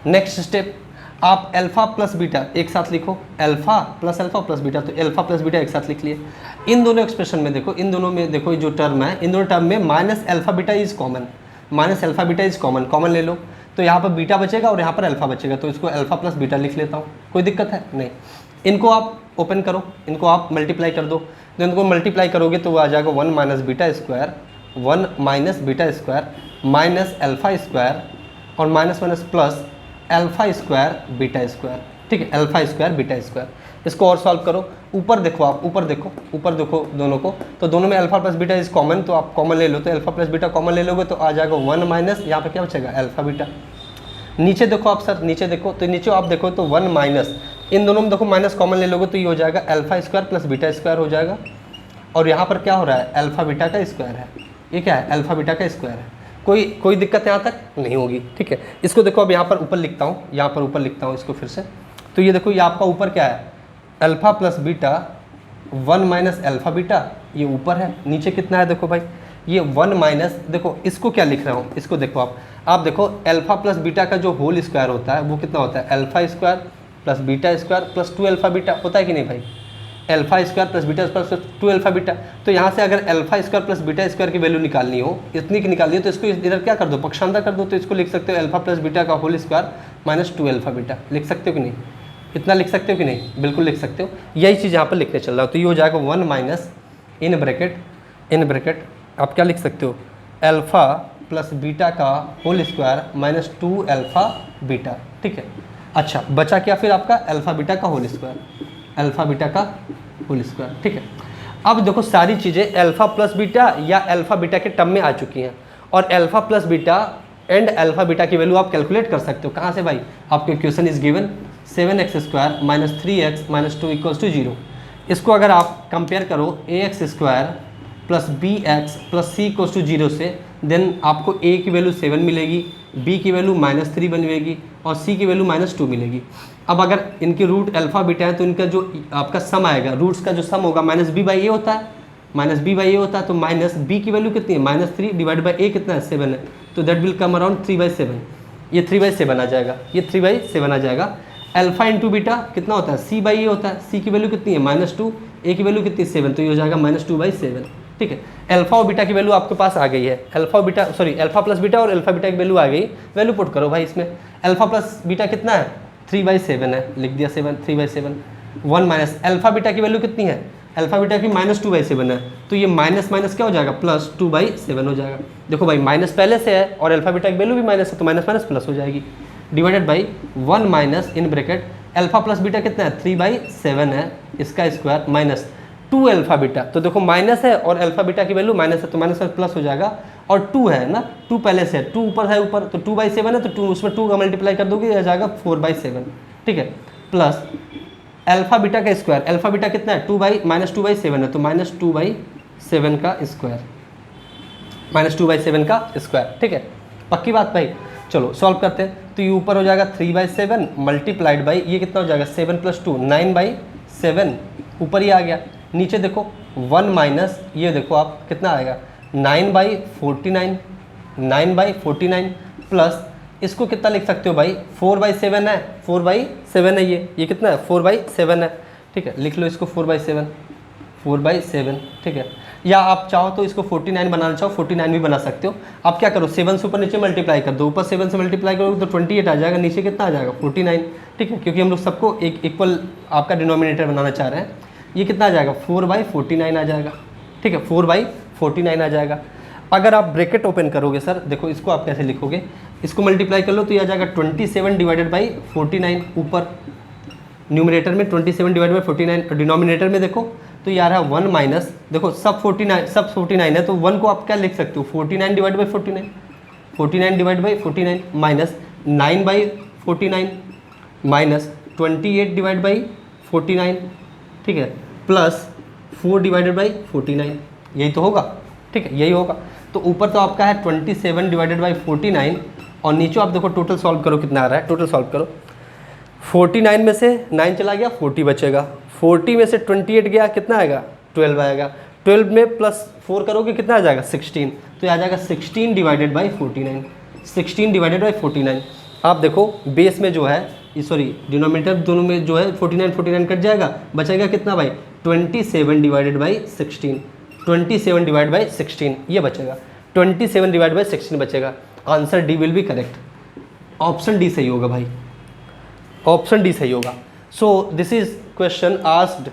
नेक्स्ट स्टेप, आप अल्फा प्लस बीटा एक साथ लिखो, अल्फा प्लस बीटा, तो अल्फा प्लस बीटा एक साथ लिख लिए। इन दोनों एक्सप्रेशन में देखो, इन दोनों में देखो जो टर्म है, इन दोनों टर्म में minus alpha beta is common, minus alpha beta is common ले लो, तो यहाँ पर बीटा बचेगा और यहाँ पर अल्फा बचेगा, तो इसको अल्फा प्लस बीटा लिख लेता हूँ, कोई दिक्कत है? नहीं। इनको आप ओपन करो, इनको आप मल्टीप्लाई कर दो, तो इनको मल्टीप्लाई करोगे तो वो आ जाएगा 1 minus beta square, 1 minus beta square minus alpha square और minus minus plus alpha square beta square, ठीक है, अल्फा स्क्वायर बीटा स्क्वायर। इसको और सॉल्व करो, ऊपर देखो आप, ऊपर देखो दोनों को, तो दोनों में alpha plus beta is common, तो आप कॉमन ले लो, तो अल्फा प्लस बीटा कॉमन ले लोगे तो आ जाएगा 1 माइनस, यहाँ पे क्या बचेगा? Alpha beta. नीचे देखो आप सर, नीचे देखो, तो नीचे आप देखो तो 1 माइनस, इन दोनों में देखो माइनस कॉमन ले लोगे तो ये हो जाएगा alpha square plus beta square हो जाएगा, और यहाँ पर क्या हो रहा है? अल्फा बीटा का स्क्वायर है, ये क्या है? अल्फा बीटा का स्क्वायर है। कोई दिक्कत यहाँ तक नहीं होगी, ठीक है। इसको देखो अब यहाँ पर ऊपर लिखता हूँ, यहाँ पर ऊपर लिखता हूँ इसको फिर से, तो ये देखो ये आपका ऊपर क्या है? Alpha plus beta 1 minus alpha beta, ये ऊपर है, नीचे कितना है देखो भाई, ये 1 माइनस, देखो इसको क्या लिख रहा हूँ, इसको देखो आप देखो अल्फा प्लस बीटा का जो होल स्क्वायर होता है वो कितना होता है? Alpha square plus beta square plus 2 alpha beta होता है कि नहीं भाई? Alpha square plus beta square plus 2 alpha beta, तो यहाँ से अगर alpha square plus beta square की वैल्यू निकालनी हो, इतनी की निकालनी हो, तो इसको इधर क्या कर दो? पक्षांतर कर दो, तो इसको लिख सकते हो अल्फा प्लस बीटा का whole square minus 2 alpha beta, लिख सकते हो कि नहीं? इतना लिख सकते हो कि नहीं? बिल्कुल लिख सकते हो, यही चीज़ यहाँ पर लिखने चल रहा हो, तो ये हो जाएगा 1 माइनस इन ब्रैकेट आप क्या लिख सकते हो? अल्फा प्लस बीटा का whole square minus 2 alpha beta, ठीक है। अच्छा, बचा क्या फिर आपका? अल्फा बीटा का होल स्क्वायर, अल्फा बीटा का होल स्क्वायर, ठीक है। अब देखो सारी चीज़ें अल्फा प्लस बीटा या अल्फा बीटा के टर्म में आ चुकी हैं, और alpha plus beta and alpha beta की वैल्यू आप कैलकुलेट कर सकते हो, कहाँ से भाई? आपके equation is given 7x square minus 3x minus 2 equals to 0। इसको अगर आप कंपेयर करो ax square plus b x plus c equals to 0 से, देन आपको a की वैल्यू 7 मिलेगी, b की वैल्यू -3 बनेगी और c की वैल्यू -2 मिलेगी। अब अगर इनके रूट अल्फा बीटा है तो इनका जो आपका सम आएगा, रूट्स का जो सम होगा माइनस बी बाई ए होता है, माइनस बी बाई ए होता है, तो माइनस बी की वैल्यू कितनी है? -3 डिवाइड बाई ए कितना है? 7 है, तो दैट विल कम अराउंड 3/7, ये 3/7 आ जाएगा, ये 3/7 आ जाएगा। अल्फा इंटू बीटा कितना होता है? c बाई ए होता है, c की वैल्यू कितनी है? -2, a की वैल्यू कितनी? 7, तो ये हो जाएगा -2/7, ठीक है। अल्फा और बीटा की वैल्यू आपके पास आ गई है, अल्फा प्लस बीटा और अल्फा बीटा की वैल्यू आ गई, वैल्यू पुट करो भाई इसमें। अल्फा प्लस बीटा कितना है? 3/7 है, लिख दिया 7, 3/7। 1 माइनस अल्फा बीटा की वैल्यू कितनी है? अल्फा बीटा की -2/7 है, तो ये माइनस माइनस क्या हो जाएगा? +2/7 हो जाएगा। देखो भाई माइनस पहले से है और अल्फा बीटा की वैल्यू भी माइनस है, तो माइनस माइनस प्लस हो जाएगी, divided by 1 minus in bracket alpha plus beta कितना है? 3/7 है, इसका स्क्वायर माइनस 2 अल्फा बीटा, तो देखो माइनस है और अल्फा बीटा की वैल्यू माइनस है, तो माइनस प्लस हो जाएगा, और 2 है ना, 2 पहले से है, 2 ऊपर है ऊपर, तो 2/7 है, तो 2 उसमें 2 का मल्टीप्लाई कर दोगे, आ जाएगा 4/7, ठीक है, प्लस अल्फा बीटा का स्क्वायर, अल्फा बीटा कितना है? -2/7 है, तो -2/7 का स्क्वायर, -2/7 का स्क्वायर, ठीक है। पक्की बात भाई, चलो सॉल्व करते हैं, तो ये ऊपर हो जाएगा 3/7 मल्टीप्लाइड बाई ये कितना हो जाएगा? 7 + 2 9/7, ऊपर ही आ गया। नीचे देखो 1 माइनस ये देखो आप कितना आएगा? 9/49 प्लस इसको कितना लिख सकते हो भाई? 4/7 है, 4/7 है, ये कितना है? 4/7 है, ठीक है, लिख लो इसको 4/7, ठीक है। या आप चाहो तो इसको 49 बनाना चाहो 49 भी बना सकते हो। आप क्या करो 7 से ऊपर नीचे मल्टीप्लाई कर दो, ऊपर 7 से मल्टीप्लाई करोगे तो 28 आ जाएगा, नीचे कितना आ जाएगा? 49, ठीक है, क्योंकि हम लोग सबको एक इक्वल आपका डिनोमिनेटर बनाना चाह रहे हैं। ये कितना आ जाएगा? 4/49 आ जाएगा, ठीक है, 4/49 आ जाएगा। अगर आप ब्रैकेट ओपन करोगे सर, देखो इसको आप कैसे लिखोगे, इसको मल्टीप्लाई कर लो तो ये आ जाएगा 27 डिवाइडेड बाई 49 ऊपर, न्यूमरेटर में 27 डिवाइड बाई 49, डिनोमिनेटर में देखो तो ये आ रहा है 1 माइनस, देखो सब 49 है तो 1 को आप क्या लिख सकते हो 49 divide by 49, 49 divide by 49 minus 9 by 49 minus 28 divide by 49, ठीक है, प्लस 4 डिवाइडेड बाई 49, यही तो होगा, ठीक है, यही होगा। तो ऊपर तो आपका है 27 डिवाइडेड बाई 49 और नीचे आप देखो टोटल सॉल्व करो कितना आ रहा है, टोटल सॉल्व करो 49 में से 9 चला गया 40 बचेगा, 40 में से 28 गया कितना आएगा 12 आएगा, 12 में प्लस 4 करोगे कितना आ जाएगा 16, तो ये आ जाएगा 16 डिवाइडेड बाई 49, 16 डिवाइडेड बाई 49। आप देखो बेस में जो है सॉरी डिनोमिनेटर दोनों में जो है 49 कट जाएगा, बचेगा कितना भाई 27 डिवाइडेड बाई 16, 27 डिवाइड बाई 16 ये बचेगा, 27 डिवाइड बाई 16 बचेगा। Answer D will be correct, option D सही होगा भाई, ऑप्शन डी सही होगा। So this is question asked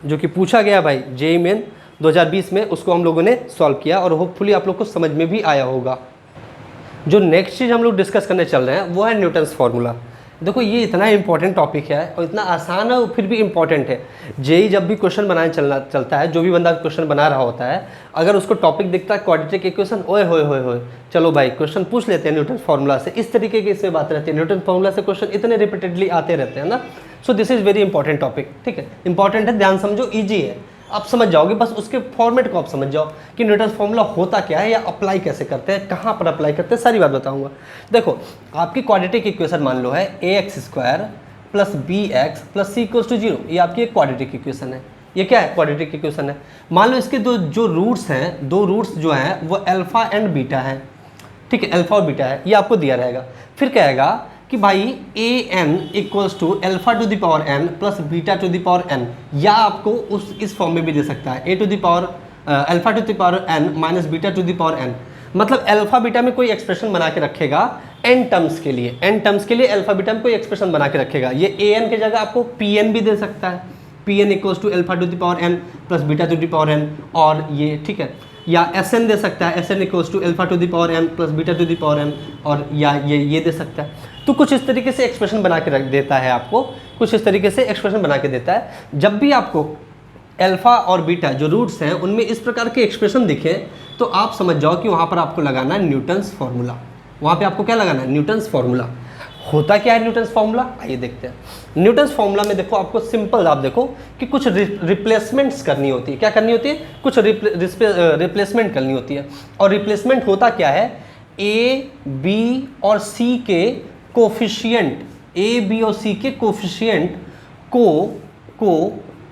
जो कि पूछा गया भाई जेईई मेन 2020 में, उसको हम लोगों ने सॉल्व किया और होपफुली आप लोग को समझ में भी आया होगा। जो नेक्स्ट चीज़ हम लोग डिस्कस करने चल रहे हैं वो है न्यूटन्स फार्मूला। देखो ये इतना इंपॉर्टेंट टॉपिक है और इतना आसान है और फिर भी इंपॉर्टेंट है। जेईई जब भी क्वेश्चन बनाने चलता है, जो भी बंदा क्वेश्चन बना रहा होता है, अगर उसको टॉपिक दिखता है क्वाड्रेटिक इक्वेशन, ओए होए होए होए चलो भाई क्वेश्चन पूछ लेते हैं न्यूटन फार्मूला से, इस तरीके की इसमें बात रहती है। न्यूटन फार्मूला से क्वेश्चन इतने रिपीटेडली आते रहते हैं ना। सो this is very important topic, ठीक है, इंपॉर्टेंट है, ध्यान समझो, ईजी है, आप समझ जाओगे, बस उसके फॉर्मेट को आप समझ जाओ कि न्यूटन फार्मूला होता क्या है या अप्लाई कैसे करते हैं, कहाँ पर अप्लाई करते हैं, सारी बात बताऊंगा। देखो आपकी क्वाड्रेटिक इक्वेशन मान लो है ax² plus bx plus c equals to 0, ये आपकी एक क्वाड्रेटिक इक्वेशन है। ये क्या है क्वाड्रेटिक इक्वेशन है। मान लो इसके जो रूट्स हैं, दो रूट्स जो हैं वो अल्फा एंड बीटा हैं, ठीक है, अल्फा और बीटा है, ये आपको दिया रहेगा। फिर कहेगा कि भाई a n equals to alpha to the power N plus beta to the power n, या आपको इस फॉर्म में भी दे सकता है a to the power alpha to the power n minus beta to the power n. मतलब alpha beta में कोई एक्सप्रेशन बना के रखेगा एन टर्म्स के लिए, एन टर्म्स के लिए अल्फा बीटा में कोई एक्सप्रेशन बना के रखेगा। ये ए एन की जगह आपको पी एन भी दे सकता है, P N equals to alpha to the power N plus beta to the power N, और ये ठीक है, या एस एन दे सकता है, S N equals to alpha to the power N plus beta to the power N, और या ये दे सकता है। तो कुछ इस तरीके से एक्सप्रेशन बना के रख देता है आपको, कुछ इस तरीके से एक्सप्रेशन बना के देता है। जब भी आपको अल्फा और बीटा जो रूट्स हैं उनमें इस प्रकार के एक्सप्रेशन दिखे तो आप समझ जाओ कि वहाँ पर आपको लगाना है न्यूटन्स फार्मूला। वहाँ पे आपको क्या लगाना है, न्यूटन्स फार्मूला। होता क्या है न्यूटन्स फार्मूला, आइए देखते हैं। न्यूटन्स फार्मूला में देखो आपको सिंपल, आप देखो कि कुछ रिप्लेसमेंट्स करनी होती है। क्या करनी होती है, कुछ रिप्लेसमेंट करनी होती है। और रिप्लेसमेंट होता क्या है, ए बी और सी के कोफिशिएंट, ए बी और सी के कोफिशिएंट को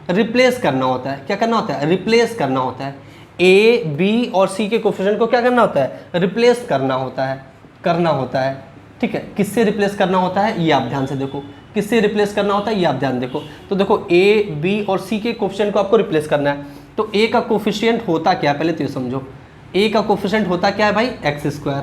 रिप्लेस करना होता है। क्या करना होता है, रिप्लेस करना होता है। ए बी और सी के कोफिशिएंट को क्या करना होता है, रिप्लेस करना होता है, ठीक है। किससे रिप्लेस करना होता है ये आप ध्यान से देखो, किससे रिप्लेस करना होता है ये आप ध्यान देखो। तो देखो ए बी और सी के कोफिशिएंट को आपको रिप्लेस करना है। तो ए का कोफिशिएंट होता क्या है पहले तो ये समझो, ए का कोफिशिएंट होता क्या है भाई x²,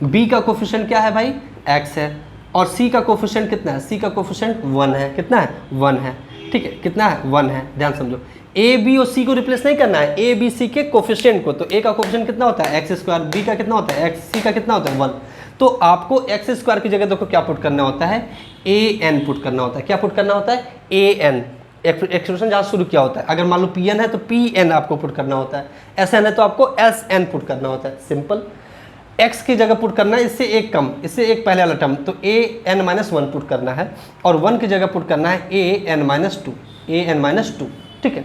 बी का कोफिशिएंट क्या है भाई x है, और सी का कोफिशिएंट कितना है, सी का कोफिशिएंट 1 है। कितना है, 1 है, ठीक है, कितना है, 1 है। ध्यान समझो, ए बी और सी को रिप्लेस नहीं करना है, ए बी सी के कोफिशिएंट को। तो ए का कोफिशिएंट कितना होता है x², बी का कितना होता है x, सी का कितना होता है 1। तो आपको x² की जगह देखो क्या पुट करना होता है, ए एन पुट करना होता है। क्या पुट करना होता है, ए एन। एक्सप्रेशन जहाँ शुरू किया होता है, अगर मान लो पी एन है तो पी एन आपको पुट करना होता है, एस एन है तो आपको एस एन पुट करना होता है। सिंपल। x की जगह पुट करना है, इससे एक कम, इससे एक पहले वाला टर्म, तो ए एन माइनस 1 पुट करना है, और 1 की जगह पुट करना है ए एन माइनस 2, ठीक है।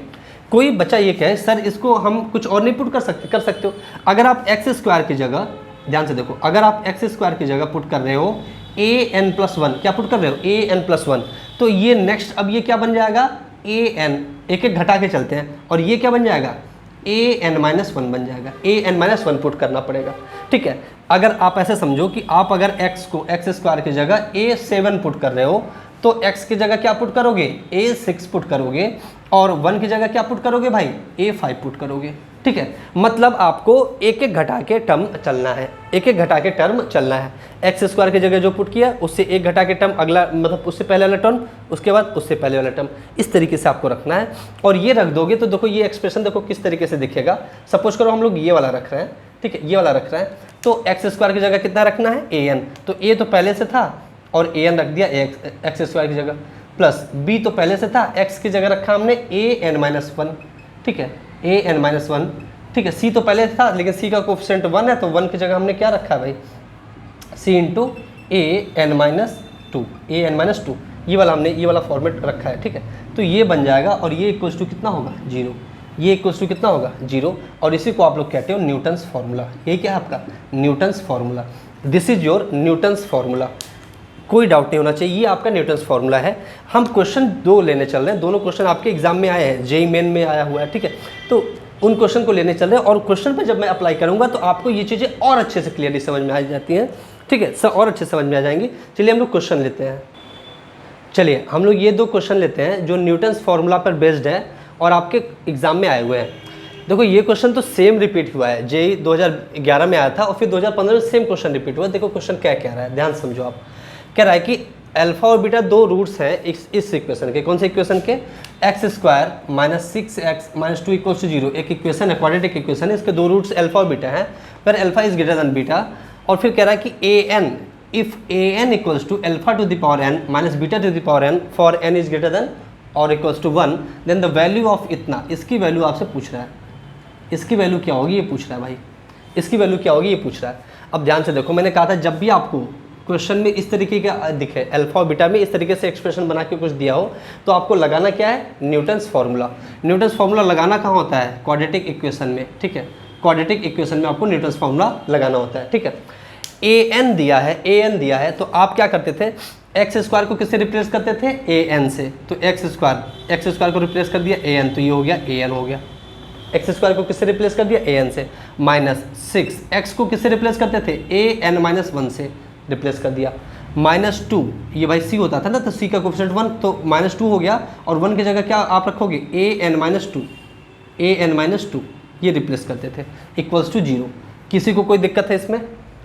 कोई बच्चा ये कहे सर इसको हम कुछ और नहीं पुट कर सकते हो। अगर आप x² की जगह, ध्यान से देखो, अगर आप x² की जगह पुट कर रहे हो ए एन प्लस 1, क्या पुट कर रहे हो, ए एन प्लस 1, तो ये नेक्स्ट अब ये क्या बन जाएगा, ए एन, एक एक घटा के चलते हैं, और ये क्या बन जाएगा, ए एन माइनस 1 बन जाएगा। ए एन माइनस 1 पुट करना पड़ेगा, ठीक है। अगर आप ऐसे समझो कि आप अगर x को x² की जगह a7 पुट कर रहे हो, तो x की जगह क्या पुट करोगे, a6 पुट करोगे, और 1 की जगह क्या पुट करोगे भाई, a5 पुट करोगे, ठीक है। मतलब आपको एक एक घटा के टर्म चलना है, एक एक घटा के टर्म चलना है। x² की जगह जो पुट किया उससे एक घटा के टर्म, अगला मतलब उससे पहले वाला टर्म, उसके बाद उससे पहले वाला टर्म, इस तरीके से आपको रखना है। और ये रख दोगे तो देखो ये एक्सप्रेशन देखो किस तरीके से दिखेगा। सपोज करो हम लोग ये वाला रख रहे हैं, ठीक है, ये वाला रख रहे हैं, तो x² की जगह कितना रखना है, an, तो a तो पहले से था और an रख दिया x² की जगह। प्लस बी तो पहले से था, एक्स की जगह रखा हमने an-1, ठीक है, an-1, ठीक है। सी तो पहले था लेकिन सी का कोफिशिएंट 1 है, तो 1 की जगह हमने क्या रखा है भाई, सी इंटू an-2, an-2, ये वाला हमने ये वाला फॉर्मेट रखा है, ठीक है। तो ये बन जाएगा और ये इक्वल्स टू कितना होगा 0, ये इक्वल्स टू कितना होगा 0, और इसी को आप लोग कहते हो न्यूटन्स फार्मूला। ये क्या है आपका Newton's formula, this is your Newton's formula, कोई डाउट नहीं होना चाहिए, ये आपका न्यूटन्स फार्मूला है। हम क्वेश्चन 2 लेने चल रहे हैं, दोनों क्वेश्चन आपके एग्जाम में आए हैं, जेईई मेन में आया हुआ है, ठीक है। तो उन क्वेश्चन को लेने चल रहे हैं और क्वेश्चन पे जब मैं अप्लाई करूंगा तो आपको ये चीज़ें और अच्छे से क्लियरली समझ में आ जाती हैं, ठीक है, सब और अच्छे समझ में आ जाएंगी। चलिए हम लोग क्वेश्चन लेते हैं। चलिए हम लोग ये 2 क्वेश्चन लेते हैं जो न्यूटन्स फार्मूला पर बेस्ड है और आपके एग्जाम में आए हुए हैं। देखो ये क्वेश्चन तो सेम रिपीट हुआ है, जेईई 2011 में आया था और फिर 2015 में सेम क्वेश्चन रिपीट हुआ है। देखो क्वेश्चन क्या कह रहा है, ध्यान समझो आप। कह रहा है कि अल्फा और बीटा 2 रूट्स हैं इस इक्वेशन के, कौन से इक्वेशन के, x² minus 6x minus 2 equals to 0, एक इक्वेशन है, क्वाड्रेटिक इक्वेशन है, इसके 2 रूट्स अल्फा और बीटा हैं, पर alpha is greater than beta. और फिर कह रहा है कि an if an equals to alpha to the power n minus beta to the power n for n is greater than or equals to 1 then the value of इतना, इसकी value आपसे पूछ रहा है, इसकी वैल्यू क्या होगी ये पूछ रहा है भाई, इसकी वैल्यू क्या होगी ये पूछ रहा है। अब ध्यान से देखो, मैंने कहा था जब भी आपको क्वेश्चन में इस तरीके का दिखे, अल्फा और बीटा में इस तरीके से एक्सप्रेशन बना के कुछ दिया हो, तो आपको लगाना क्या है, न्यूटन्स फार्मूला। न्यूटन्स फार्मूला लगाना कहाँ होता है, क्वाड्रेटिक इक्वेशन में, ठीक है, क्वाड्रेटिक इक्वेशन में आपको न्यूटन्स फार्मूला लगाना होता है, ठीक है। an दिया है, an दिया है, तो आप क्या करते थे, x² को किससे रिप्लेस करते थे, an से, तो x² को रिप्लेस कर दिया an, तो ये हो गया an हो गया, x² को किससे रिप्लेस कर दिया an से, माइनस 6x को किससे रिप्लेस करते थे, an-1 से रिप्लेस कर दिया, -2, ये भाई c होता था ना, तो c का कोफिशिएंट 1, तो -2 हो गया, और 1 की जगह क्या आप रखोगे, an-2 ये रिप्लेस करते थे, इक्वल्स टू 0। किसी को कोई दिक्कत है इसमें,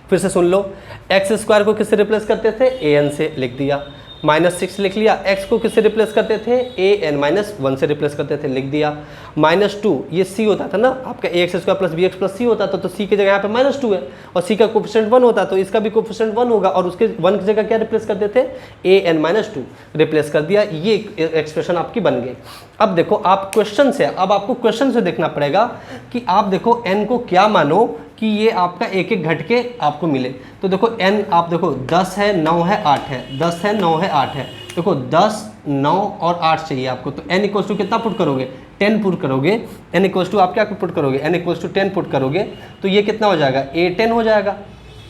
फिर से सुन लो, x² को किससे रिप्लेस करते थे, an से लिख दिया, -6 लिख लिया, x को किससे रिप्लेस करते थे, an-1 से रिप्लेस करते थे, लिख दिया, -2 ये c होता था ना आपका, ax² plus bx plus c होता था, तो c की जगह यहाँ पे -2 है और c का कोफिशिएंट 1 होता, तो इसका भी कोफिशिएंट 1 होगा, और उसके 1 की जगह क्या रिप्लेस करते थे, an-2 रिप्लेस कर दिया, ये एक्सप्रेशन आपकी बन गई। अब देखो आप क्वेश्चन से, अब आपको क्वेश्चन से देखना पड़ेगा कि आप देखो n को क्या मानो कि ये आपका एक एक घट के आपको मिले। तो देखो n आप देखो 10 है, 9 है, 8 है, 10 है, 9 है, 8 है, देखो 10, 9 और 8 चाहिए आपको, तो n इक्वल्स टू कितना पुट करोगे, 10 पुट करोगे, n इक्वल्स टू आप क्या पुट करोगे, n इक्वल्स टू 10 पुट करोगे, तो ये कितना हो जाएगा, a10 हो जाएगा,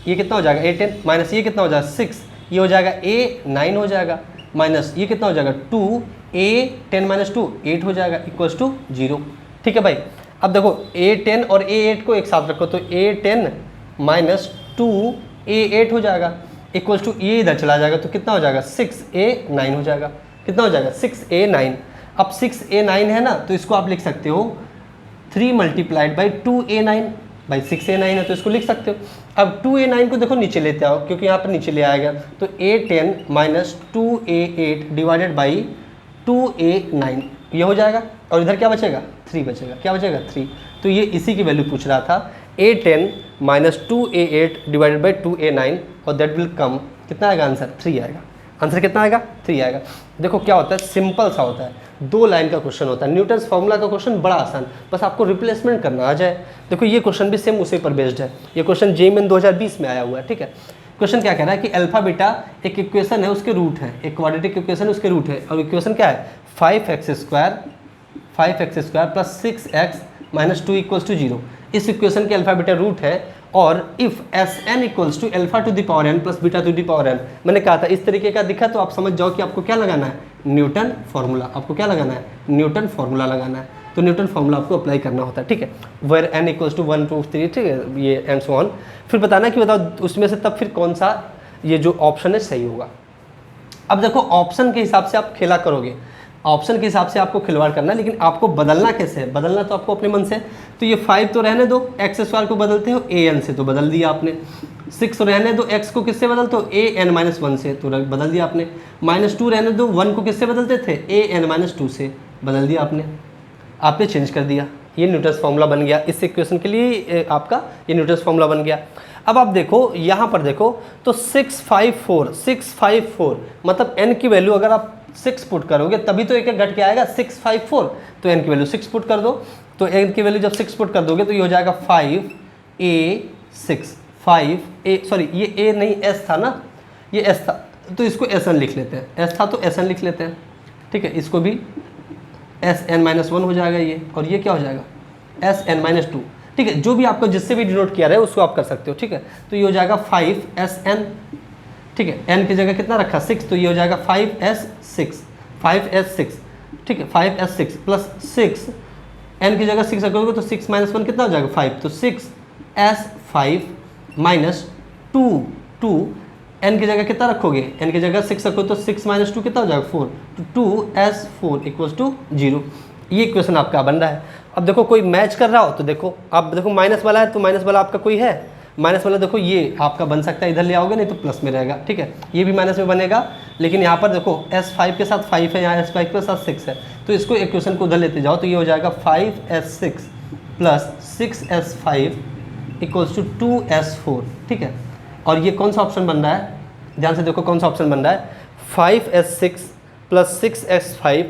ये कितना हो जाएगा a10 माइनस ये कितना हो जाएगा 6, ये हो जाएगा a9 हो जाएगा, माइनस ये कितना हो जाएगा 2, a10 माइनस 2 8 हो जाएगा, इक्वल्स टू 0, ठीक है भाई। अब देखो a10 और a8 को एक साथ रखो, तो a10 माइनस 2a8 हो जाएगा, इक्वल्स टू ये इधर चला जाएगा, तो कितना हो जाएगा 6a9 हो जाएगा, कितना हो जाएगा 6a9। अब 6a9 है ना, तो इसको आप लिख सकते हो 3 मल्टीप्लाइड बाई 2a9, भाई 6a9 है तो इसको लिख सकते हो। अब 2a9 को देखो नीचे लेते आओ, क्योंकि यहाँ पर नीचे ले आएगा, तो a10 minus 2a8 divided by 2a9 ये हो जाएगा, और इधर क्या बचेगा 3 बचेगा, क्या बचेगा 3, तो ये इसी की वैल्यू पूछ रहा था, a10 minus 2a8 divided by 2a9, और दैट विल कम, कितना आएगा आंसर 3 आएगा, आंसर कितना आएगा 3 आएगा। देखो क्या होता है, सिंपल सा होता है, 2 लाइन का क्वेश्चन होता है, न्यूटन्स फार्मूला का क्वेश्चन बड़ा आसान, बस आपको रिप्लेसमेंट करना आ जाए। देखो ये क्वेश्चन भी सेम उसी पर बेस्ड है, ये क्वेश्चन जेईई मेन 2020 में आया हुआ है, ठीक है। क्वेश्चन क्या कह रहा है कि अल्फा बीटा एक इक्वेशन है, उसके रूट है, एक क्वाड्रेटिक इक्वेशन है, उसके रूट है, और इक्वेशन क्या है 5x² plus 6x minus 2 equals to 0, इस इक्वेशन के अल्फा बीटा रूट है, और if Sn equals to alpha to the power n plus beta to the power n, मैंने कहा था इस तरीके का दिखा तो आप समझ जाओ कि आपको क्या लगाना है, न्यूटन फार्मूला, आपको क्या लगाना है, न्यूटन फार्मूला लगाना है, तो न्यूटन फार्मूला आपको अप्लाई करना होता है, ठीक है, वेयर n इक्वल्स टू 1 2 3, ठीक है, ये एंड सो ऑन। फिर बताना कि बताओ उसमें से तब फिर कौन सा ये जो ऑप्शन है सही होगा। अब देखो ऑप्शन के हिसाब से आप खेला करोगे, ऑप्शन के हिसाब से आपको खिलवाड़ करना है, लेकिन आपको बदलना कैसे है, बदलना तो आपको अपने मन से, तो ये 5 तो रहने दो, x² को बदलते हो an से, तो बदल दिया आपने, 6 रहने दो, x को किससे बदलते हो an-1 से, तो बदल दिया आपने, -2 रहने दो, 1 को किससे बदलते थे an-2 से, बदल दिया आपने चेंज कर दिया, ये न्यूटन्स फार्मूला बन गया, इस इक्वेशन के लिए आपका ये न्यूटन्स फार्मूला बन गया। अब आप देखो यहाँ पर देखो तो 654 मतलब n की वैल्यू अगर आप 6 पुट करोगे तभी तो एक एक घट के आएगा 654, तो n की वैल्यू 6 पुट कर दो। तो n की वैल्यू जब 6 पुट कर दोगे तो ये हो जाएगा 5a6, 5a, सॉरी ये a नहीं s था ना, ये s था तो इसको sn लिख लेते हैं, s था तो sn लिख लेते हैं, ठीक है। इसको भी sn-1 हो जाएगा ये, और ये क्या हो जाएगा sn-2, ठीक है। जो भी आपको जिससे भी डिनोट किया रहा है उसको आप कर सकते हो, ठीक है। तो ये हो जाएगा 5sn, ठीक है। n की जगह कितना रखा 6, तो ये हो जाएगा 5s6, 5s6, ठीक है। 5s6 प्लस 6, n की जगह 6 रखोगे तो 6 - 1 कितना हो जाएगा 5, तो 6s5 माइनस 2 n की जगह कितना रखोगे, n की जगह 6 रखो तो 6 - 2 कितना हो जाएगा 4, तो 2s4 = 0। ये इक्वेशन आपका बन रहा है। अब देखो कोई मैच कर रहा हो तो देखो, आप देखो माइनस वाला है तो माइनस वाला आपका कोई है, माइनस वाला देखो ये आपका बन सकता है, इधर ले आओगे नहीं तो प्लस में रहेगा, ठीक है। ये भी माइनस में बनेगा, लेकिन यहाँ पर देखो s5 के साथ 5 है, यहाँ s5 के साथ 6 है, तो इसको इक्वेशन को उधर लेते जाओ तो ये हो जाएगा 5s6 प्लस 6s5 = 2s4, ठीक है। और ये कौन सा ऑप्शन बन रहा है, ध्यान से देखो कौन सा ऑप्शन बन रहा है, 5s6 plus 6s5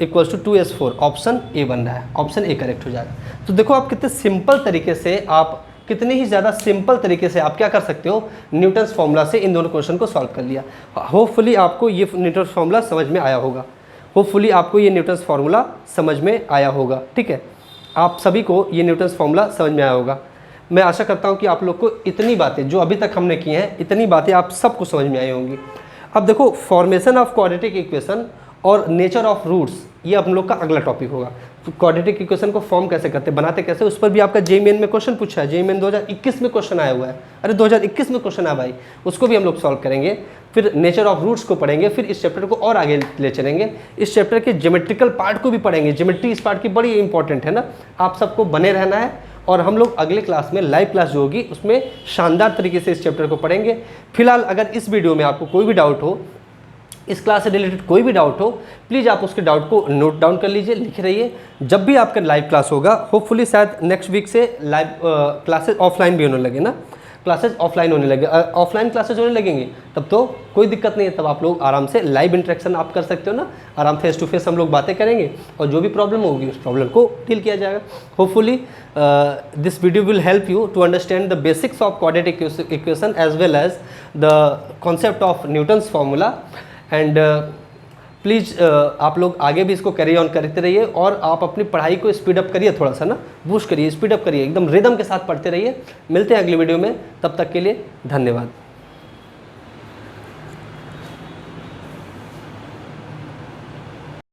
= 2s4, option A बन रहा है, ऑप्शन ए करेक्ट हो जाएगा। तो देखो आप कितने सिंपल तरीके से, आप कितनी ही ज़्यादा सिंपल तरीके से आप क्या कर सकते हो, न्यूटन्स फॉर्मूला से इन दोनों क्वेश्चन को सॉल्व कर लिया। होपफुली आपको ये न्यूटन्स फॉर्मूला समझ में आया होगा, होपफुली आपको ये न्यूटन्स फार्मूला समझ में आया होगा, ठीक है। आप सभी को ये न्यूटन्स फार्मूला समझ में आया होगा। मैं आशा करता हूँ कि आप लोग को इतनी बातें जो अभी तक हमने की हैं, इतनी बातें आप सबको समझ में आई होंगी। अब देखो फॉर्मेशन ऑफ क्वाड्रेटिक इक्वेशन और नेचर ऑफ रूट्स, ये हम लोग का अगला टॉपिक होगा। तो क्वाड्रेटिक इक्वेशन को फॉर्म कैसे करते, बनाते कैसे, उस पर भी आपका जेईई मेन में क्वेश्चन पूछा है, जेईई मेन 2021 में क्वेश्चन आया हुआ है, अरे 2021 में क्वेश्चन आया भाई, उसको भी हम लोग सॉल्व करेंगे। फिर नेचर ऑफ रूट्स को पढ़ेंगे, फिर इस चैप्टर को और आगे ले चलेंगे, इस चैप्टर के ज्योमेट्रिकल पार्ट को भी पढ़ेंगे। ज्योमेट्री इस पार्ट की बड़ी इंपॉर्टेंट है ना, आप सबको बने रहना है। और हम लोग अगले क्लास में लाइव क्लास जो होगी उसमें शानदार तरीके से इस चैप्टर को पढ़ेंगे। फिलहाल अगर इस वीडियो में आपको कोई भी डाउट हो, इस क्लास से रिलेटेड कोई भी डाउट हो, प्लीज़ आप उसके डाउट को नोट डाउन कर लीजिए, लिख रहिए। जब भी आपका लाइव क्लास होगा, होपफुली शायद नेक्स्ट वीक से लाइव क्लासेस ऑफलाइन भी होने लगे ना, क्लासेस ऑफलाइन होने लगे, ऑफलाइन क्लासेस होने लगेंगे तब तो कोई दिक्कत नहीं है, तब आप लोग आराम से लाइव इंटरेक्शन आप कर सकते हो ना, आराम फेस टू फेस हम लोग बातें करेंगे और जो भी प्रॉब्लम होगी उस प्रॉब्लम को डील किया जाएगा। Hopefully this video will help you to understand the basics of quadratic equation as well as the concept of Newton's formula. And please आप लोग आगे भी इसको कैरी ऑन करते रहिए और आप अपनी पढ़ाई को स्पीड अप करिए, थोड़ा सा ना बूस्ट करिए, स्पीड अप करिए, एकदम रिदम के साथ पढ़ते रहिए। मिलते हैं अगली वीडियो में, तब तक के लिए धन्यवाद।